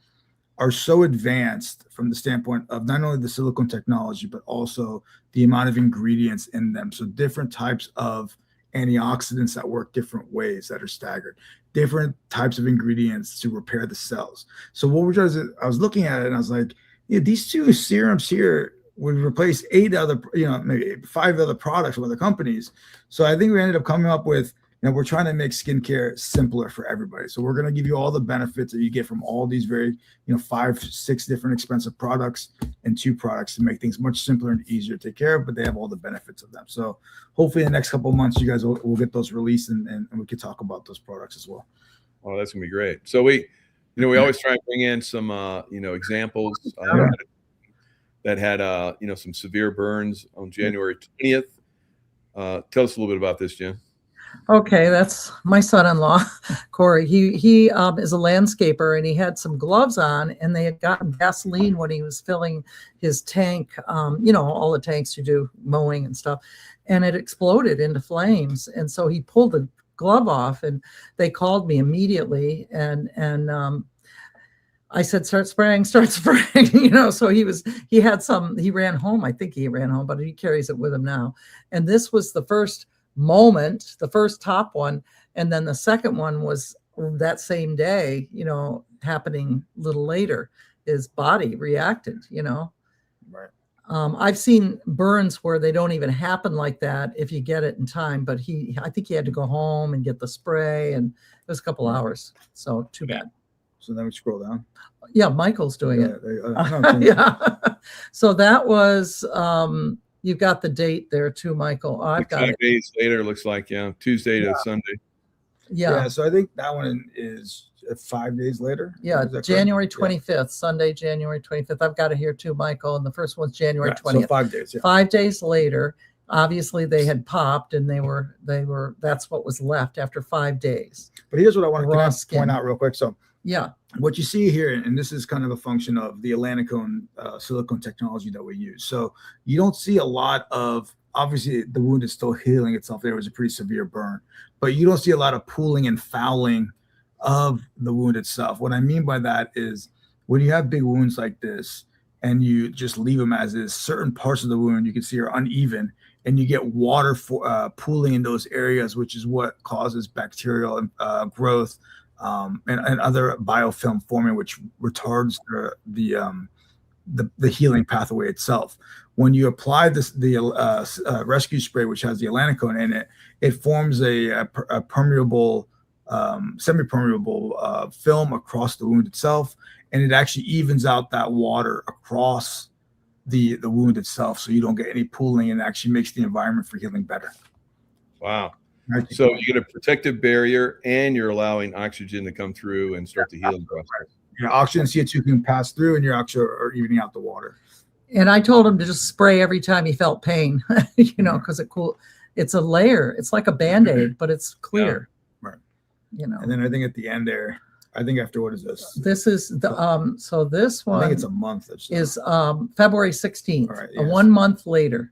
are so advanced from the standpoint of not only the silicone technology, but also the amount of ingredients in them. So different types of antioxidants that work different ways, that are staggered, different types of ingredients to repair the cells. So what we're trying to, I was looking at it and I was like, yeah, these 2 serums here would replace 8 other, maybe 5 other products from other companies. So I think we ended up coming up with, we're trying to make skincare simpler for everybody. So we're going to give you all the benefits that you get from all these very, 5, 6 different expensive products and 2 products to make things much simpler and easier to take care of, but they have all the benefits of them. So hopefully in the next couple of months, you guys will get those released and we can talk about those products as well. Oh, that's going to be great. So we always try and bring in some, examples that had, some severe burns on January 20th. Tell us a little bit about this, Jen. Okay, that's my son-in-law, Corey. He is a landscaper, and he had some gloves on, and they had gotten gasoline when he was filling his tank, all the tanks you do, mowing and stuff, and it exploded into flames. And so he pulled the glove off, and they called me immediately, and I said, start spraying. So he ran home. I think he ran home, but he carries it with him now. And this was the first moment, the first top one. And then the second one was that same day, happening a little later. His body reacted, Right. I've seen burns where they don't even happen like that if you get it in time, but I think he had to go home and get the spray, and it was a couple hours. So too bad. So then we scroll down. Yeah, Michael's doing it. Yeah. So that was, you've got the date there too, Michael. I've got 5 days later, looks like, Tuesday to Sunday. Yeah. So I think that one is 5 days later. Yeah, January 25th, Sunday, January 25th. I've got it here too, Michael. And the first one's January 20th. So 5 days. Yeah. 5 days later, obviously they had popped, and that's what was left after 5 days. But here's what I want to point out real quick. So yeah, what you see here, and this is kind of a function of the Elasticone silicone technology that we use. So you don't see a lot of, obviously the wound is still healing itself. There was a pretty severe burn, but you don't see a lot of pooling and fouling of the wound itself. What I mean by that is when you have big wounds like this and you just leave them as is, certain parts of the wound you can see are uneven, and you get water pooling in those areas, which is what causes bacterial growth and other biofilm forming, which retards the healing pathway itself. when you apply the rescue spray, which has the atlanticone in it, it forms a permeable, semi-permeable film across the wound itself, and it actually evens out that water across the wound itself, so you don't get any pooling, and it actually makes the environment for healing better. Wow. So you get a protective barrier, and you're allowing oxygen to come through and start the healing process. Yeah, oxygen and CO2 can pass through, and you're actually are evening out the water. And I told him to just spray every time he felt pain, because it's a layer. It's like a Band-Aid, but it's clear. Yeah. Right. And then I think at the end there, I think after, what is this? This is the so this one, I think it's a month. Is February 16th, right, yes. 1 month later.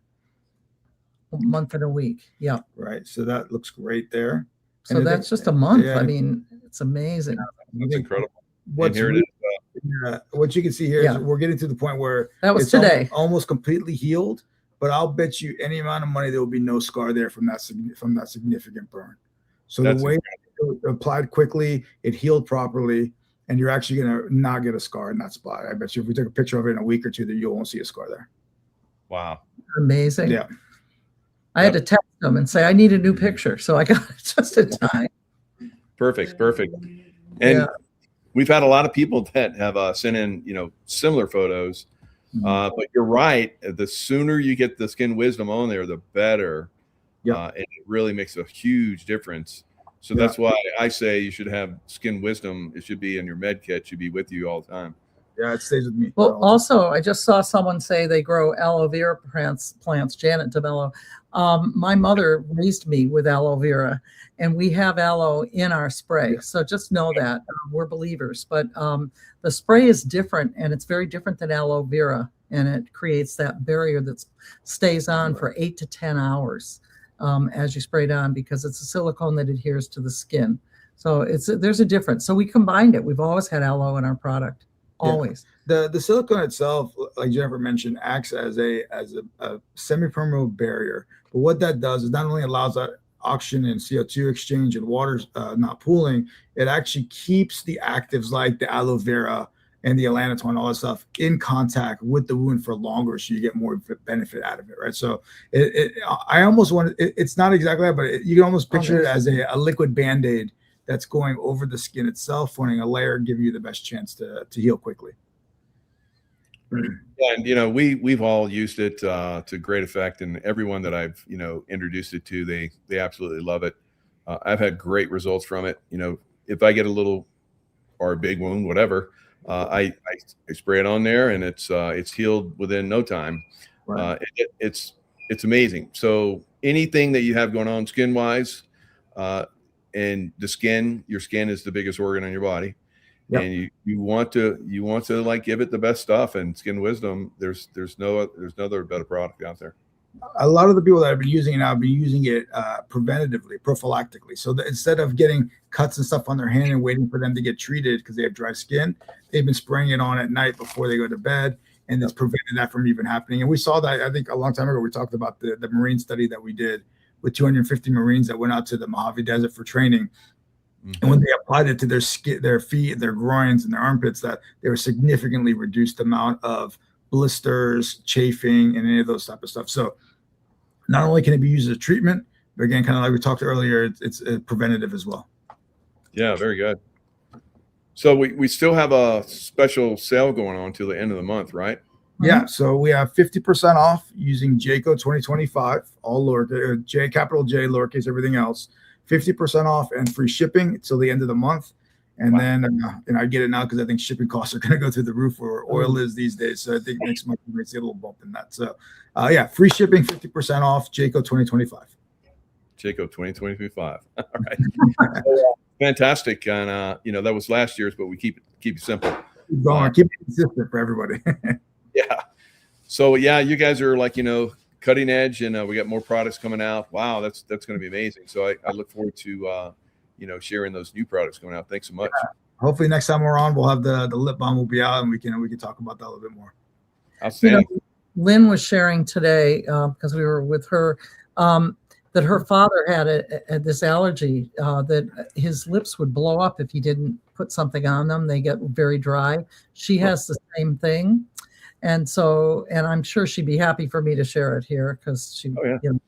A month and a week. Yeah. Right. So that looks great there. So that's just a month. Yeah. I mean, it's amazing. That's incredible. What you can see here is we're getting to the point where that was today almost completely healed, but I'll bet you any amount of money there will be no scar there from that significant burn. So the way it applied quickly, it healed properly, and you're actually going to not get a scar in that spot. I bet you if we took a picture of it in a week or two, that you won't see a scar there. Wow. Amazing. Yeah. I had to text them and say, I need a new picture. So I got it just in time. Perfect. And we've had a lot of people that have sent in, similar photos. But you're right. The sooner you get the Skin Wisdom on there, the better. Yeah. And it really makes a huge difference. So that's why I say you should have Skin Wisdom. It should be in your med kit. It should be with you all the time. Yeah, it stays with me. Well, also, I just saw someone say they grow aloe vera plants, Janet DeMello. My mother raised me with aloe vera, and we have aloe in our spray. Yeah. So just know that we're believers. But the spray is different, and it's very different than aloe vera, and it creates that barrier that stays on for 8 to 10 hours as you spray it on, because it's a silicone that adheres to the skin. So there's a difference. So we combined it. We've always had aloe in our product. Always. Yeah. The silicone itself, like Jennifer mentioned, acts as a semi-permeable barrier. But what that does is not only allows that oxygen and CO2 exchange and water's not pooling, it actually keeps the actives like the aloe vera and the atlanticone, all that stuff, in contact with the wound for longer, so you get more benefit out of it, right? So I almost want it's not exactly that, but you can almost picture it as a liquid Band-Aid that's going over the skin itself, forming a layer, giving you the best chance to heal quickly. Yeah, and we've all used it to great effect, and everyone that I've introduced it to, they absolutely love it. I've had great results from it. If I get a little or a big wound, whatever, I spray it on there, and it's healed within no time. Right. It's amazing. So anything that you have going on skin wise, and your skin is the biggest organ on your body. Yep. And you want to like give it the best stuff, and Skin Wisdom, there's no other better product out there. A lot of the people that have been using it now have been using it preventatively, prophylactically. So instead of getting cuts and stuff on their hand and waiting for them to get treated because they have dry skin, they've been spraying it on at night before they go to bed, and it's prevented that from even happening. And we saw that, I think, a long time ago. We talked about the Marine study that we did with 250 Marines that went out to the Mojave Desert for training. And when they applied it to their skin, their feet, their groins, and their armpits, that they were significantly reduced amount of blisters, chafing, and any of those type of stuff. So not only can it be used as a treatment, but again, kind of like we talked earlier, it's preventative as well. Yeah, very good. So we still have a special sale going on till the end of the month, right? Yeah, so we have 50% off using Jayco 2025, all lowercase, J, capital J, lowercase, everything else. 50% off and free shipping until the end of the month. And then, and I get it now because I think shipping costs are going to go through the roof where oil is these days. So I think next month we might see a little bump in that. So yeah, free shipping, 50% off, Jayco 2025. Jayco 2025. All right. Fantastic. And, that was last year's, but we keep it simple. Keep going, keep it consistent for everybody. Yeah. So, yeah, you guys are like, cutting edge, and we got more products coming out. Wow, that's going to be amazing. So I look forward to sharing those new products coming out. Thanks so much. Yeah. Hopefully next time we're on, we'll have the lip balm will be out, and we can talk about that a little bit more. Outstanding. Lynn was sharing today because we were with her that her father had this allergy that his lips would blow up if he didn't put something on them. They get very dry. She has the same thing. And so, and I'm sure she'd be happy for me to share it here because she, Oh, yeah. you know,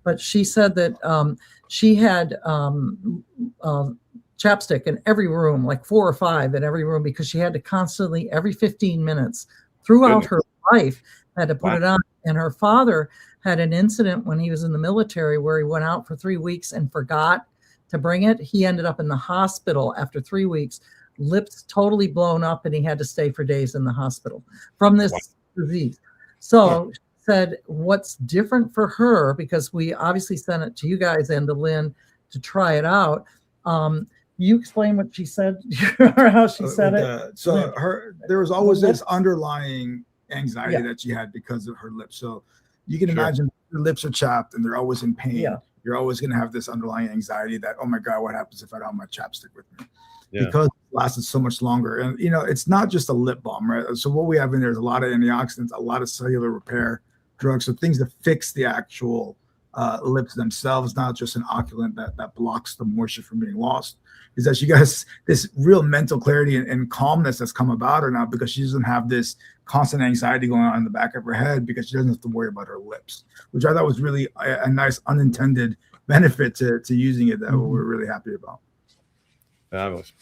but she said that she had chapstick in every room, like 4 or 5 in every room, because she had to constantly, every 15 minutes throughout her life, had to put it on. And her father had an incident when he was in the military where he went out for 3 weeks and forgot to bring it. He ended up in the hospital after 3 weeks, lips totally blown up, and he had to stay for days in the hospital from this disease. So she said what's different for her, because we obviously sent it to you guys and to Lynn to try it out. You explain what she said or how she said it. So there was always this underlying anxiety that she had because of her lips. So you can imagine your lips are chapped and they're always in pain. You're always going to have this underlying anxiety that, oh my God, what happens if I don't have my chapstick with me? Because it lasted so much longer. And, you know, it's not just a lip balm, right? So what we have in there is a lot of antioxidants, a lot of cellular repair drugs, so things that fix the actual lips themselves, not just an occlulant that blocks the moisture from being lost. Is that she got this real mental clarity and calmness that's come about her now, because she doesn't have this constant anxiety going on in the back of her head, because she doesn't have to worry about her lips, which I thought was really a nice unintended benefit to using it that we're really happy about. Fabulous.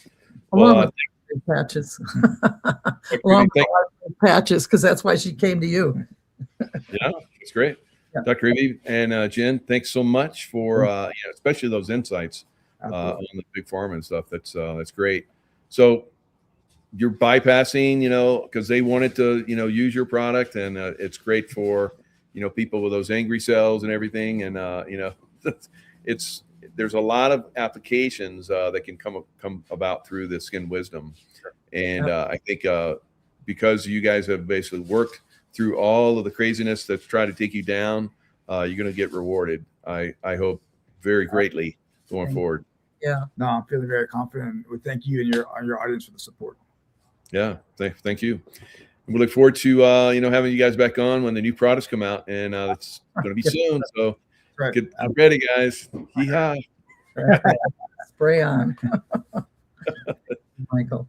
Well, patches. Patches, because that's why she came to you. Yeah, it's great. Dr. Ivy and Jen, thanks so much for especially those insights on the big pharma and stuff. That's great. So you're bypassing, because they wanted to, use your product, and it's great for, people with those angry cells and everything. And there's a lot of applications that can come about through the Skin Wisdom. And I think because you guys have basically worked through all of the craziness that's trying to take you down, you're going to get rewarded. I hope very greatly going forward. Yeah. No, I'm feeling very confident. We thank you and your audience for the support. Yeah. Thank you. And we look forward to, having you guys back on when the new products come out, and it's going to be soon. So get ready, guys. Yeehaw. Spray on. Michael.